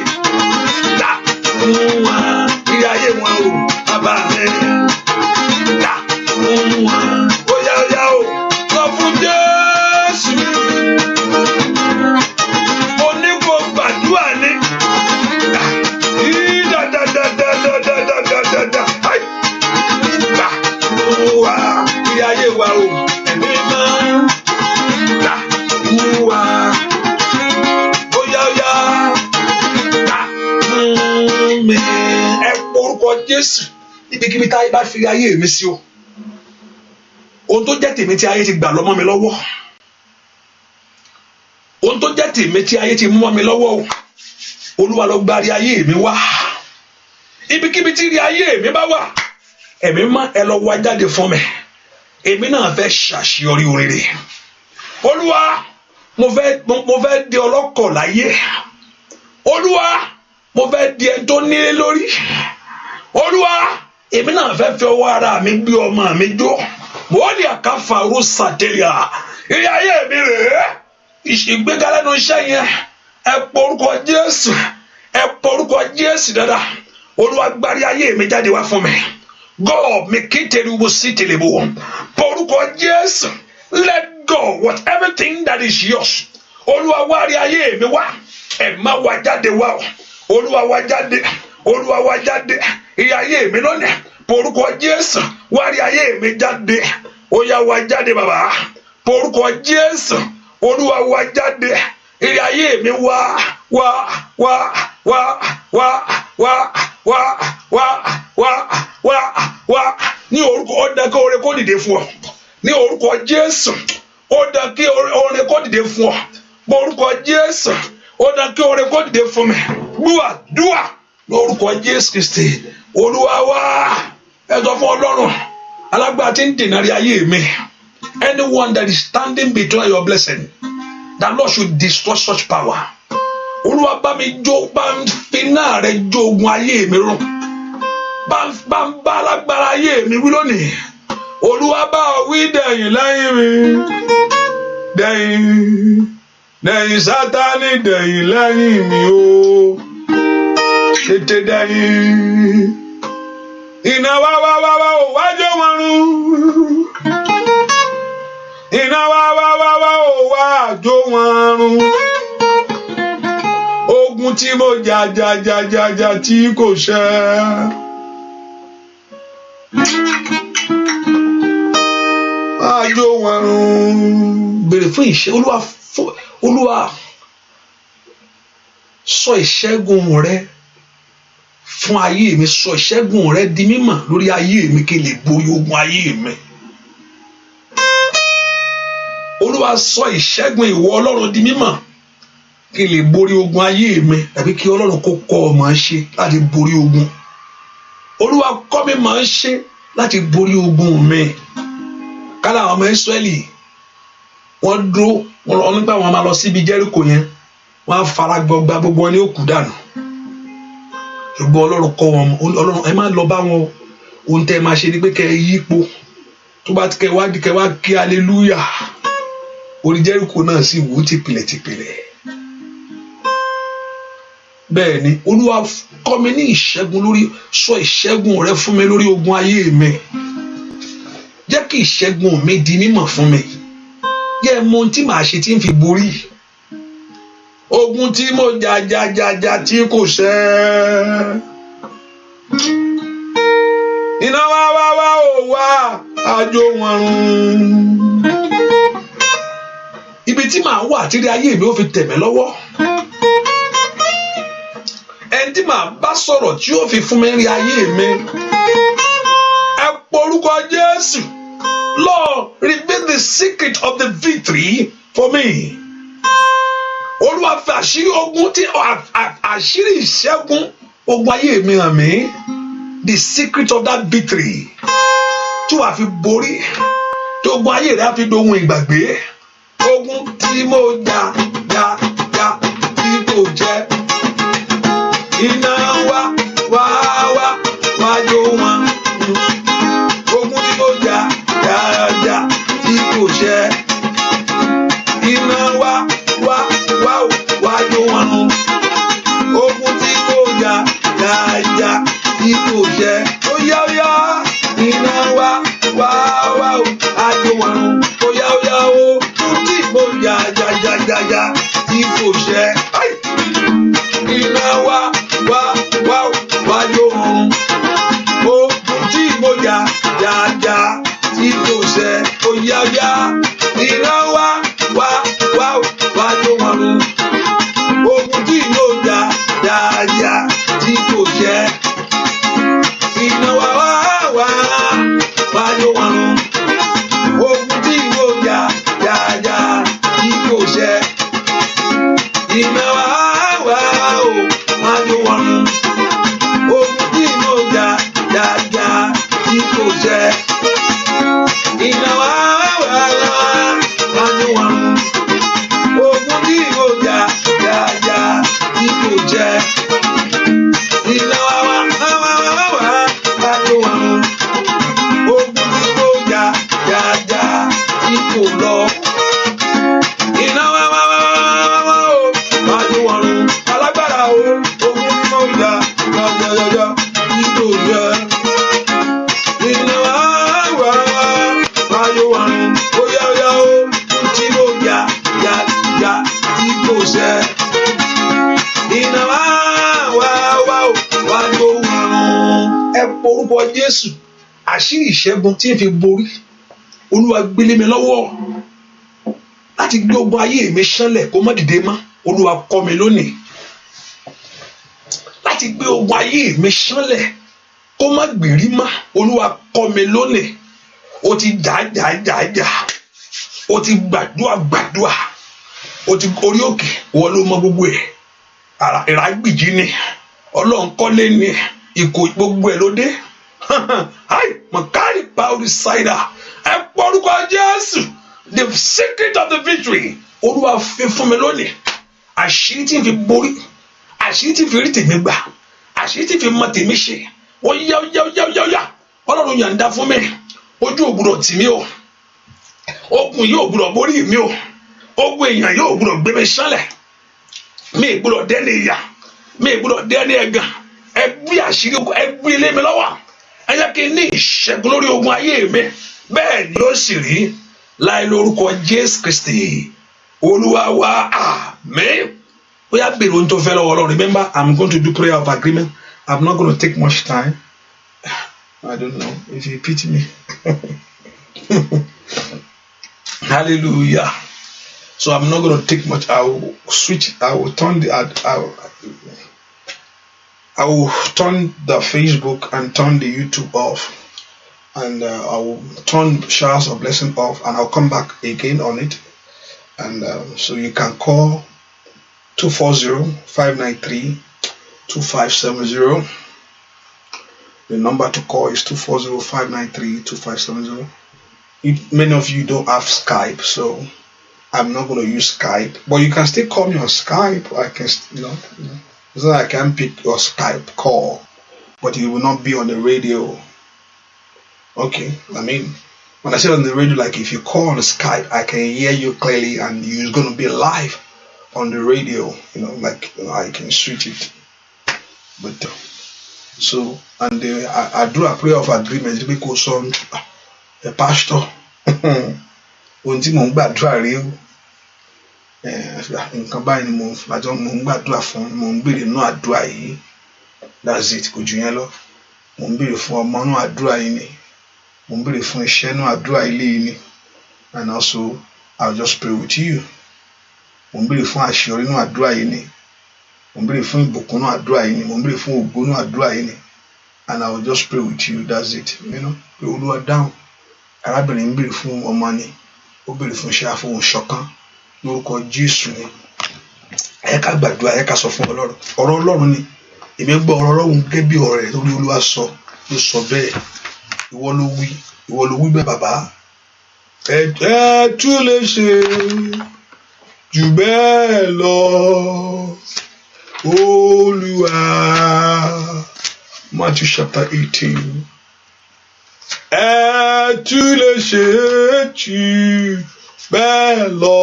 Gbà fún wọn. Ire ayé wọn o, bàbá mi. Gbà fún wọn. Óyá óyá o, sọ fún Jésù. Mo ní kó gbàdúrà ní. Gbà fún wa. Ire ayé wa o, ẹ̀mí máa. Gbà fún wa. Óyá óyá. Gbà fún mi. Ẹ porúkọ Jésù níbikíbi táyé bá fi ayé mi sí o. Ohun tó jẹ́ tèmi tí ayé ti gbà lọ́mọ mi lọ́wọ́. Ohun tó jẹ́ tèmi tí ayé ti mú mọ́ mi lọ́wọ́ o. Olúwa lọ gba ire ayé mi wá. Ibikíbi tí ire ayé mi bá wà, ẹ̀mí mọ́ ẹ lọ wá jáde fún mi. Èmi náà fẹ́ ṣàṣeyọrí oríire. Olúwa, mo fẹ́ di ọlọ́kọ̀ láyé. Olúwa, mo fẹ́ di ẹni tó nílé lórí. Olúwa, èmi náà fẹ́ fi ọwọ́ ara mi gbé ọmọ mi jó. Mọ́ọ̀lì àkàfàrú sàtẹ́lìà. Ire ayé mi rèé. Ìgbéga lẹ́nu iṣẹ́ yẹn. Ẹ porúkọ Jésù. Ẹ porúkọ Jésù dáadáa. Olúwa gba ire ayé mi jáde wá fún mi. God mi kí tẹ̀lébù sí tẹ̀lébù. Porúkọ Jésù. Let go what everything that is yours. Olúwa wá ire ayé mi wá. Ẹ má wá jáde wá o. Olúwa wá jáde. Olúwa wá jáde. Ire ayé mi lónìí. Porúkọ Jésù. Wá ire ayé mi jáde. Ó yá wá jáde bàbá. Porúkọ Jésù. Olúwa wá jáde. Ire ayé mi wá wá wá wá wá wá wá wá wá wá wá. Ní orúkọ ó dá kí oore kó dìde fún ọ. Ní orúkọ Jésù. Ó dá kí oore kó dìde fún ọ. Porúkọ Jésù. Ó dá kí oore kó dìde fún mi. Dúà lórúkọ Jésù Kristi. Olúwa wá. Ẹ sọ fún Ọlọ́run alágbára tí ń dènà ire ayé mi. Anyone that is standing between your blessing, that Lord should destroy such power. Olúwa bá mi jó, bá ń fi náà rẹ jó ogun ayé mi run. Bá ń bá alágbára ayé mi wí lónìí. Olúwa bá ọ wí dẹ̀yìn lẹ́yìn mi. Dẹ̀yìn Sátánì dẹ̀yìn lẹ́yìn mi o. Tètè dẹ̀yìn. Iná wá o, wájú wọn run. Iná wá o, wájú wọn run. Ogun tí mo jà tí kò ṣẹ. Wájú wọn run. Bèrè fún ìṣẹ́ Olúwa sọ ìṣẹ́gun rẹ fún ayé mi. Sọ ìṣẹ́gun rẹ di mímọ̀ lórí ayé mi kí n lè borí ogun ayé mi. Olúwa sọ ìṣẹ́gun ìwọ Ọlọ́run di mímọ̀ kí n lè borí ogun ayé mi, tàbí kí Ọlọ́run kó kọ́ ọ máa ṣe láti borí ogun. Olúwa kọ́ mi máa ṣe láti borí ogun mi. Kálá àwọn ọmọ Ísírẹ́lì wọ́n dúró wọn nígbà wọn máa lọ síbi Jẹ́ríkò yẹn, wọ́n á fara gbọgba gbogbo wọn ní òkú dànù. Ṣùgbọ́n Ọlọ́run kọ́ wọn, Ọlọ́run ẹ má lọ bá wọn. Ohun tẹ́ ẹ máa ṣe ni pé kẹ́ ẹ yípo. Tó bá ti kẹ́ wá kí hallelujah. Orí Jẹ́ríkò náà sì wó tìpìlẹ̀. Bẹ́ẹ̀ ni Olúwa kọ́ mi ní ìṣẹ́gun lórí. Sọ ìṣẹ́gun rẹ fún mi lórí ogun ayé mi. Jẹ́ kí ìṣẹ́gun mi di mímọ̀ fún mi. Jẹ́ mọ ohun tí màá ṣe tí ń fi borí. Ogun tí mo jà tí kò ṣẹ. Iná wá o, wá àjò wọn run. tí màá wà tí rí ayé mi ó fi tẹ̀ mí lọ́wọ́, ẹni tí màá bá sọ̀rọ̀ tí ó fi fún mi rí ayé mi. Ẹ porúkọ Jésù. Lord, reveal the secret of the victory for me. Olúwa fi àṣírí ogun tí àṣírí ìṣẹ́gun ogun ayé mi hàn mí. The secret of that victory tí wàá fi borí, tí ogun ayé rẹ̀ á fi dohun ìgbàgbé. Ogun tí mo jà tí kò jẹ́. Iná wá jó wọn. Ogun tí mo jà tí kò jẹ́. Iná wá jó wọn. Ogun tí mo jà tí kò jẹ́. Ó yá iná wá jó wọn. Ó yá o tí mo jà tí kò jẹ́. Iná wá jó wọn. Ogun tí mo jà tí kò jẹ́. Ó yá iná wá jó wọn. Ogun tí mo jà tí kò jẹ́. Iná wá jó wọn. Ogun tí mo jà tí kò jẹ́. Iná wá jó wọn. Ogun tí mo jà tí kò jẹ́. Iná wá jó wọn. Ogun tí mo jà tí kò jẹ́. Iná wá jó wọn. Ogun tí mo jà tí kò lọ. Iná wá jó wọn. Alágbára o, ogun tí mo jà tí kò jẹ́. Iná wá jó wọn. Ó yá o tí mo jà tí kò jẹ́. Iná wá jó wọn. Ẹ porúkọ Jésù. Àṣírí ìṣẹ́gun tí ń fi borí, Olúwa gbélé mi lọ́wọ́ láti gbé ogun ayé mi ṣánlẹ̀ kó má dìde mọ́. Olúwa kọ́ mi lónìí láti gbé ogun ayé mi ṣánlẹ̀ kó má gbèrí mọ́. Olúwa kọ́ mi lónìí. O ti jà, o ti gbàdúrà, o ti orí òkè, wọ́n ló mọ gbogbo ẹ̀. Ìrágbìjí ni, Ọlọ́run kọ́lé ni, ìkó gbogbo ẹ̀ ló dé. Mọ̀kárì pàórí ṣáìdà. Ẹ porúkọ Jésù. The secret of the victory. Olúwa fi fún mi lónìí. Àṣírí tí ń fi borí, àṣírí tí ń fi rí tèmi gbà, àṣírí tí ń fi mọ tèmi ṣe. Ó yá. Ọlọ́run yàǹda fún mi. Ojú ò gbọdọ̀ tì mí o. Ogun yóò gbọdọ̀ borí mi o. Ogun èèyàn yóò gbọdọ̀ gbé mi ṣánlẹ̀. Mi ì gbọdọ̀ dẹ́ni ìyà, mi ì gbọdọ̀ dẹ́ni ẹ̀gàn. Ẹ gbé àṣírí ogun, ẹ gbé ilé mi lọ́wọ́. Ẹ jẹ́ kí n ní ìṣẹ́gun lórí ogun ayé mi. Bẹ́ẹ̀ ni ó sì rí láì lórúkọ Jésù Kristi Olúwa wa. Àmín. Ó yá bèrè ohun tó fẹ́ lọ́wọ́ Ọlọ́run. Remember, I'm going to do prayer of agreement. I'm not going to take much time. I don't know if you pity me. Hallelujah. So I'm not going to take much. I will switch. I will turn the Facebook and turn the YouTube off, and I will turn Showers of Blessing off, and I'll come back again on it. And so you can call 240-593-2570. The number to call is 240-593-2570. Many of you don't have Skype, so I'm not going to use Skype. But you can still call me on Skype. I can, it's not like I can pick your Skype call, but it will not be on the radio. Okay, I mean, when I say on the radio, like if you call on Skype, I can hear you clearly, and you're going to be live on the radio. I can switch it. But so, and I do a prayer of agreement because on a pastor, when tí mò ń gbàdúrà rèé o, nǹkan báyìí ni mò ń gbàdúrà fún, mò ń béèrè nínú àdúrà yìí. That's it, kò jù yẹn lọ. Mò ń béèrè fún ọmọ nínú àdúrà yìí ni, mò ń béèrè fún iṣẹ́ nínú àdúrà ilé yìí ni, and also I'll just pray with you. mo ń béèrè fún àṣeyọrí nínú àdúrà yìí ni, mo ń béèrè fún ìbùkún nínú àdúrà yìí ni, mo ń béèrè fún ògo nínú àdúrà yìí ni, and I will just pray with you, that's it, pé Olúwa dáhùn. Arábìnrin ń béèrè fún ọmọ ni, ó béèrè fún iṣẹ́ àfohùn ṣọ̀kan lórúkọ Jésù ni. Ẹ ká gbàdúrà, ẹ ká sọ fún Ọlọ́run, ọ̀rọ̀ Ọlọ́run ni, èmi gbọ́ ọ̀rọ̀ Ọlọ́run gẹ́gẹ́ bí ọ̀rọ̀ rẹ̀ torí Olúwa sọ, ló sọ bẹ́ẹ̀, ìwọ ló wí bẹ́ẹ̀ bàbá. Ẹ tún lè ṣe jù bẹ́ẹ̀ lọ, Olúwa. Matthew chapter 18. Ẹ tún lè ṣe jù bẹ́ẹ̀ lọ,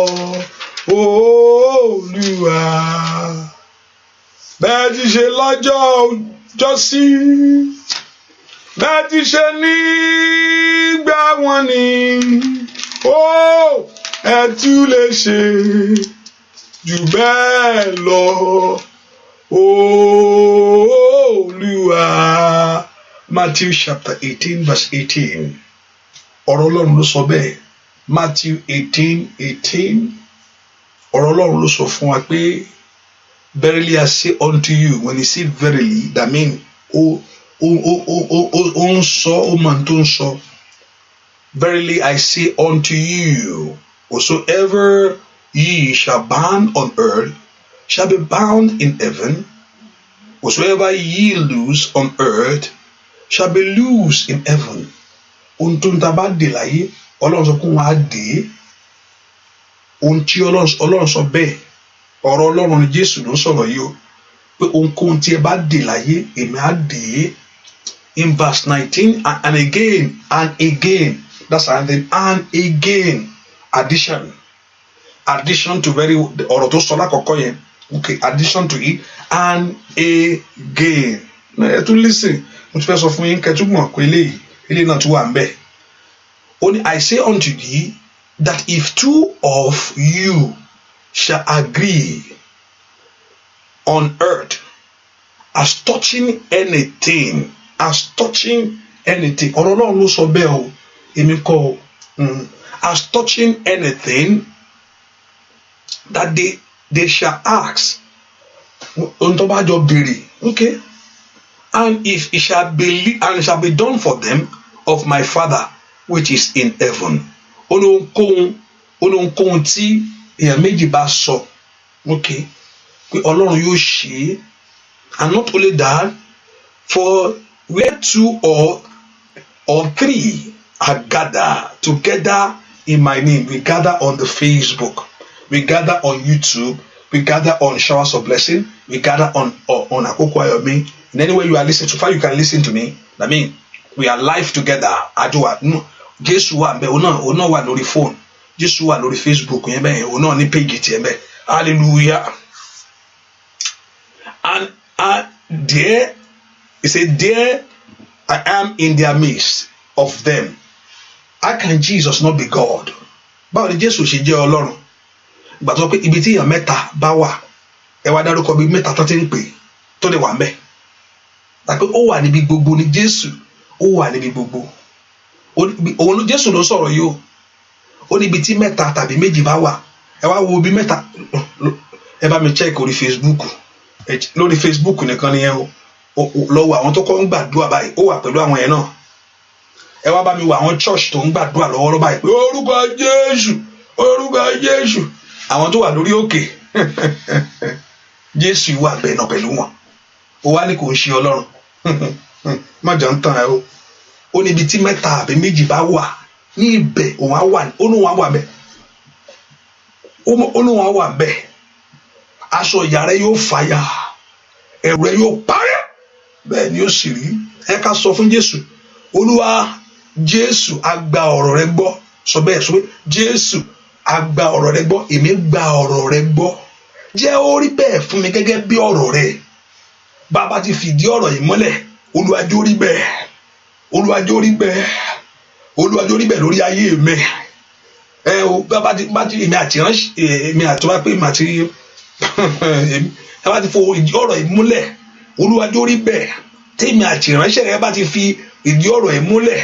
Olúwa. Bẹ́ẹ̀ ti ṣe lọ́jọ́ ọjọ́sí, bẹ́ẹ̀ ti ṣe nígbà wọn ni, ẹ tún lè ṣe jù bẹ́ẹ̀ lọ, Olúwa. Matthew chapter 18 verse 18. Ọ̀rọ̀ Ọlọ́run ló sọ bẹ́ẹ̀. Matthew 18:18. Ọ̀rọ̀ Ọlọ́run ló sọ fún wa pé verily I say unto you, when he said verily, that mean ó ń sọ, ó máa tó ń sọ. Verily I say unto you, whatsoever ye shall bind on earth shall be bound in heaven, whatsoever ye loose on earth shall be loose in heaven. Ohun tó ń ta bá dè láyé, Ọlọ́run sọ pé wọ́n á dè. Ohun tí Ọlọ́run sọ bẹ́ẹ̀, ọ̀rọ̀ Ọlọ́run ni Jésù ló sọ̀rọ̀ yìí o, pé ohunkóhun tí ẹ bá dè láyé, èmi á dè. In verse 19, and again, that's another thing, and again, addition to very ọ̀rọ̀ tó sọ lákọ̀ọ́kọ́ yẹn, okay, addition to it, and again. Ẹ tún listen, mo ti fẹ́ sọ fún yín kẹtùmọ̀ pé eléyìí náà tún wà ń bẹ̀. Only I say unto thee that if two of you shall agree on earth as touching anything, ọ̀rọ̀ Ọlọ́run ló sọ bẹ́ẹ̀ o, èmi kọ́ as touching anything that they shall ask, ohun tó bá jọ béèrè, okay, and if it shall be done for them of my Father which is in heaven. Ohunkóhun tí èèyàn méjì bá sọ, okay, pé Ọlọ́run yóò ṣe. And not only that, for where two or three are gathered together in my name, we gather on the Facebook, we gather on YouTube, we gather on Showers of Blessing, we gather on Akoko Ayomi. In any way you are listening to, far you can listen to me. I mean, we are live together. Jésù wà ńbẹ̀, òun náà wà lórí phone. Jésù wà lórí Facebook yẹn bẹ́ẹ̀, òun náà ní page tiẹ̀ ńbẹ̀. Hallelujah. And there, he said, there I am in their midst of them. How can Jesus not be God? Báwo ni Jésù ṣe jẹ́ Ọlọ́run? Ìgbà tó pé ibi tí èèyàn mẹ́ta bá wà, ẹ wá dárúkọ bí mẹ́ta tó ti ń pè tó lè wà ńbẹ̀. Tàbí ó wà níbi gbogbo ni Jésù, ó wà níbi gbogbo. Òun Jésù ló sọ̀rọ̀ yìí o. Ó ní ibi tí mẹ́ta tàbí méjì bá wà, ẹ wá wo bí mẹ́ta, ẹ bá mi check orí Facebook. Lórí Facebook nìkan ni yẹn o. Lọ́wọ́ àwọn tó kọ́ ń gbàdúrà báyìí, ó wà pẹ̀lú àwọn yẹn náà. Ẹ wá bá mi wo àwọn church tó ń gbàdúrà lọ́wọ́lọ́wọ́ báyìí pé orúkọ Jésù. Àwọn tó wà lórí òkè. Jésù wà bẹ́ẹ̀ náà pẹ̀lú wọn. Ó wá ní kò ń ṣe Ọlọ́run. Má jẹ́ ń tàn ẹ́ o. Ó ní ibi tí mẹ́ta àbí méjì bá wà ní ibẹ̀, òun á wà bẹ́ẹ̀. Ó ní wọn á wà bẹ́ẹ̀. Aṣọ ìyà rẹ yóò fàya, ẹ̀rù rẹ yóò parẹ́. Bẹ́ẹ̀ ni ó sì rí. Ẹ ká sọ fún Jésù, Olúwa Jésù, a gba ọ̀rọ̀ rẹ gbọ́. Sọ bẹ́ẹ̀ sọ pé Jésù, a gba ọ̀rọ̀ rẹ gbọ́. Èmi gba ọ̀rọ̀ rẹ gbọ́. Jẹ́ ó rí bẹ́ẹ̀ fún mi gẹ́gẹ́ bí ọ̀rọ̀ rẹ. Bàbá ti fìdí ọ̀rọ̀ yìí mọ́lẹ̀. Olúwa jẹ́ ó rí bẹ́ẹ̀. Olúwa jẹ́ ó rí bẹ́ẹ̀. Olúwa jẹ́ ó rí bẹ́ẹ̀ lórí ayé mi. Bàbá ti èmi àti wá pé èmi àti ẹ bá ti fo ìdí ọ̀rọ̀ yìí múlẹ̀. Olúwa jẹ́ ó rí bẹ́ẹ̀. Tèmi àti ìránṣẹ́ rẹ bá ti fi ìdí ọ̀rọ̀ yìí múlẹ̀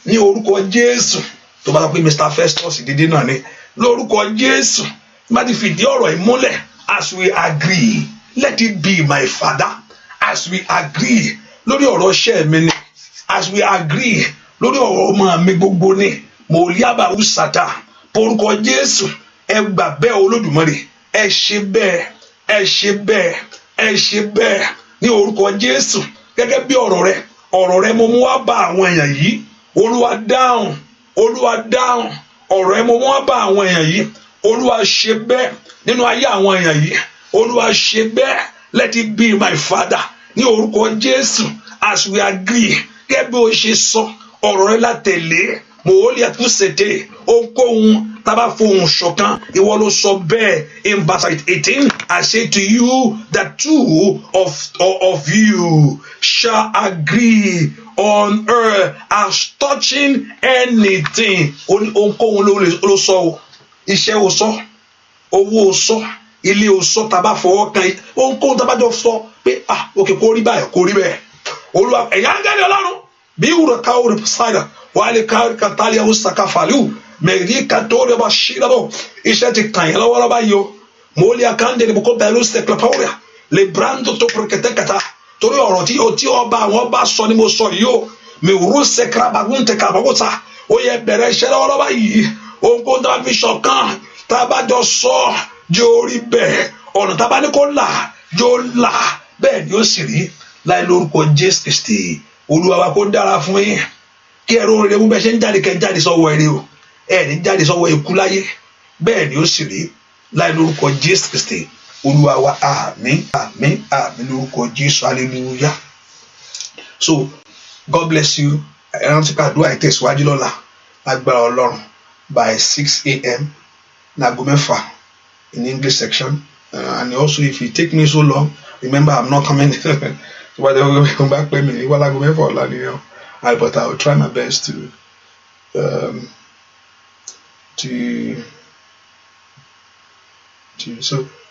ní orúkọ Jésù. Tó bá sọ pé Mr. Festus dídí náà ni lórúkọ Jésù, má ti fìdí ọ̀rọ̀ yìí múlẹ̀. As we agree, let it be, my Father. As we agree lórí ọ̀rọ̀ iṣẹ́ mi ni, as we agree lórí ọ̀rọ̀ ọmọ mi gbogbo ni, mo lé àbáwú sàtà porúkọ Jésù. Ẹ gbà bẹ́ẹ̀ Olódùmarè, ẹ ṣe bẹ́ẹ̀, ẹ ṣe bẹ́ẹ̀, ẹ ṣe bẹ́ẹ̀ ní orúkọ Jésù. Gẹ́gẹ́ bí ọ̀rọ̀ rẹ mo mú wá bá àwọn èèyàn yìí. Olúwa dáhùn, Olúwa dáhùn. Ọ̀rọ̀ rẹ mo mú wá bá àwọn èèyàn yìí. Olúwa ṣe bẹ́ẹ̀ nínú ayé àwọn èèyàn yìí. Olúwa ṣe bẹ́ẹ̀. Let it be, my Father, ní orúkọ Jésù. As we agree, gẹ́gẹ́ bí o ṣe sọ, ọ̀rọ̀ rẹ la tẹ̀lé. Mòólì àtúnṣètè ohunkóhun tábà fohùn ṣọ̀kan, ìwọ ló sọ bẹ́ẹ̀. In verse 18, I say to you that two of you shall agree on earth as touching anything. Ohunkóhun ló sọ o, iṣẹ́ o sọ, owó o sọ, ilé o sọ, tábà fọwọ́ kan ohunkóhun tábà jọ sọ pé òkè kó rí báyìí kó rí bẹ́ẹ̀. Olúwa ẹ̀yà ń gẹ́lẹ́ Ọlọ́run bí wúrọ̀ káwọ́ rẹ̀ ṣáìdà wàhálì káwọ́ kàtàlíà ó sàkàfàlù mẹ̀rí kàtó rẹ̀ bá ṣí lọ́bọ̀. Iṣẹ́ ti kàn yẹn lọ́wọ́lọ́wọ́ báyìí o. Mòólì àkàndé ni bùkọ́ bẹ̀rù sẹ̀kìlẹ̀pọ̀rẹ̀ lè brando tó pẹ̀kẹ̀tẹ̀kẹ̀tà torí ọ̀rọ̀ tí ọba àwọn ọba sọ ni mo sọ yìí o. Mi rú sẹ̀kìlẹ̀pọ̀rẹ̀ tẹ̀kàbọ̀kọ̀tà ó yẹ bẹ̀rẹ̀ iṣẹ́ lọ́wọ́lọ́wọ́ báyìí. Ohunkóhun tá a fi ṣọ̀kan tá a bá jọ sọ jẹ́ orí bẹ́ẹ̀. Ọ̀nà tá a bá ní kó là jọ là bẹ́ẹ̀ ni ó sì rí láì lórúkọ Jésù Kristi. Olúwa wa kó dára fún yín. Kí ẹ̀rọ rere mú bẹ́ẹ̀ ṣe ń jáde kẹ́ jáde sọ́wọ́ ẹ̀rẹ́ o. Ẹ̀ ní jáde sọ́wọ́ ikú láyé. Bẹ́ẹ̀ ni ó sì rí láì lórúkọ Jésù Kristi. Olúwa wa àmín àmín àmín lórúkọ Jésù. Hallelujah. So God bless you. Ẹran tí ká dúà ìtẹ̀síwájú lọ́la agbára Ọlọ́run by 6 a.m. Nago mẹ́fà in English section. And also if it take me so long, remember I'm not coming. But I will come back with me. Well, I go for but I will try my best to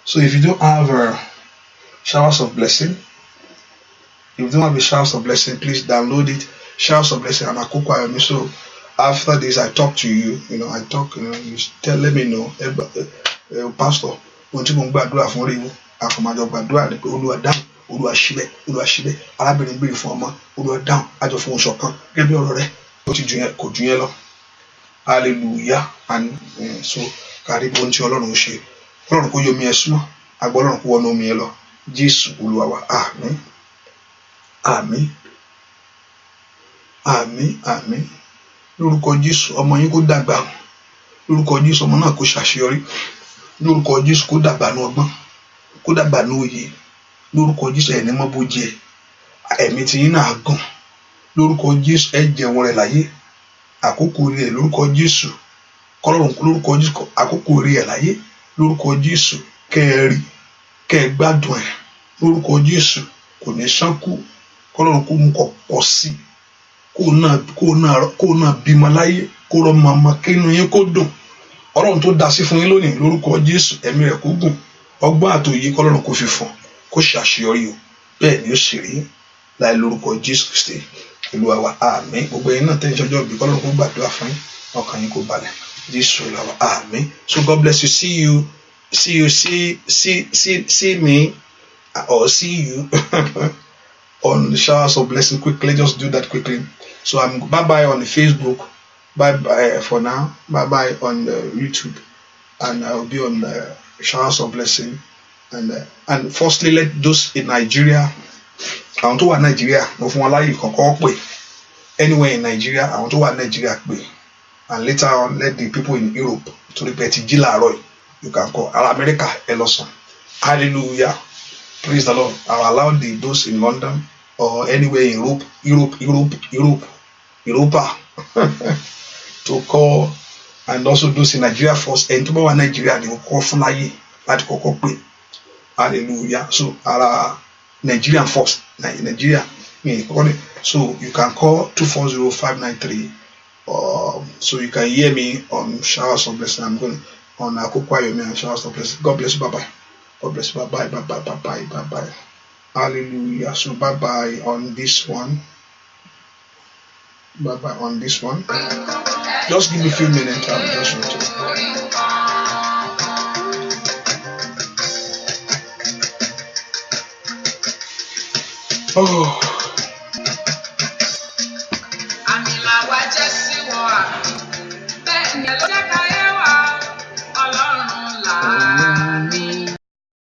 so if you don't have showers of blessing, if you don't have a showers of blessing, please download it. Showers of blessing and Akoko. So after this, I talk to you. I talk. You let me know, Pastor. When you go back, do a for you. After my job, do a down. Olúwa ṣíbẹ̀ arábìnrin gbé fún ọmọ. Olúwa dáhùn àjọ fún oṣù kan gẹ́gẹ́ bí ọ̀rọ̀ rẹ̀ ó ti kò ju yẹn lọ. Hallelujah. And so kárí bó ń tí Ọlọ́run ṣe Ọlọ́run kó yọ omi ẹ̀ súnmọ́ àgbọ̀ Ọlọ́run kó wọnú omi ẹ̀ lọ. Jésù Olúwa wa àmín àmín àmín àmín lórúkọ Jésù. Ọmọ yín kó dàgbà lórúkọ Jésù. Ọmọ náà kó ṣàṣeyọrí lórúkọ Jésù. Kó dàgbà ní ọgbọ́n, kó dàgbà ní òye lórúkọ Jésù. Ẹni mọ́ bó jẹ ẹ̀mí tí yín náà gùn lórúkọ Jésù. Ẹ jẹun rẹ̀ láyé àkókò rẹ̀ lórúkọ Jésù. Kọ́lọ́run lórúkọ Jésù àkókò rẹ̀ láyé lórúkọ Jésù. Kẹ́ẹ̀rí kẹ́ẹ̀ gbádùn ẹ̀ lórúkọ Jésù. Kò ní ṣánkú. Kọ́lọ́run kó mú kọ pọ̀ sí kó náà bímọ láyé kó rọ màmá kínú yín kó dùn. Ọlọ́run tó dá sí fún yín lónìí lórúkọ Jésù. Ẹ̀mí rẹ̀ kó gùn, ọgbọ́n àtòyé Kọ́lọ́run kó fi fún kó ṣàṣeyọrí o. Bẹ́ẹ̀ ni ó sì rí láì lórúkọ Jésù Kristi Olúwa wa àmín. Gbogbo ẹ̀yin náà tẹ́ ń ṣọjọ́ bí Kọ́lọ́run kó gbàdúrà fún yín, ọkàn yín kó balẹ̀. Jésù Olúwa wa àmín. So God bless you. See me or see you on the showers of blessing quickly. Just do that quickly. So I'm bye on the Facebook. Bye for now. Bye on the YouTube, and I'll be on the showers of blessing. And firstly, let those in Nigeria, I want to want Nigeria, no for one anywhere in Nigeria, I want to want Nigeria, and later on let the people in Europe to repeat Jilaroy. You can call America Eloson. Hallelujah. Praise the Lord. I'll allow those in London or anywhere in Europa to call, and also those in Nigeria first. And tomorrow Nigeria they will call from like Hallelujah. So Nigerian first. Nigeria. So you can call 240-593. So you can hear me on Showers of Blessing. I'm going on Akokwayomi and Showers of Blessing. God bless you. Bye bye. God bless you. Bye bye. Bye bye. Bye bye. Bye bye. Hallelujah. So bye bye on this one. Bye bye on this one. Just give me a few minutes. I'm just returning. Oh, Àmì làwa jẹ́ sí wọn àmì. Bẹ́ẹ̀ ni ẹ ló jẹ́ káyé wa. Ọlọ́run là á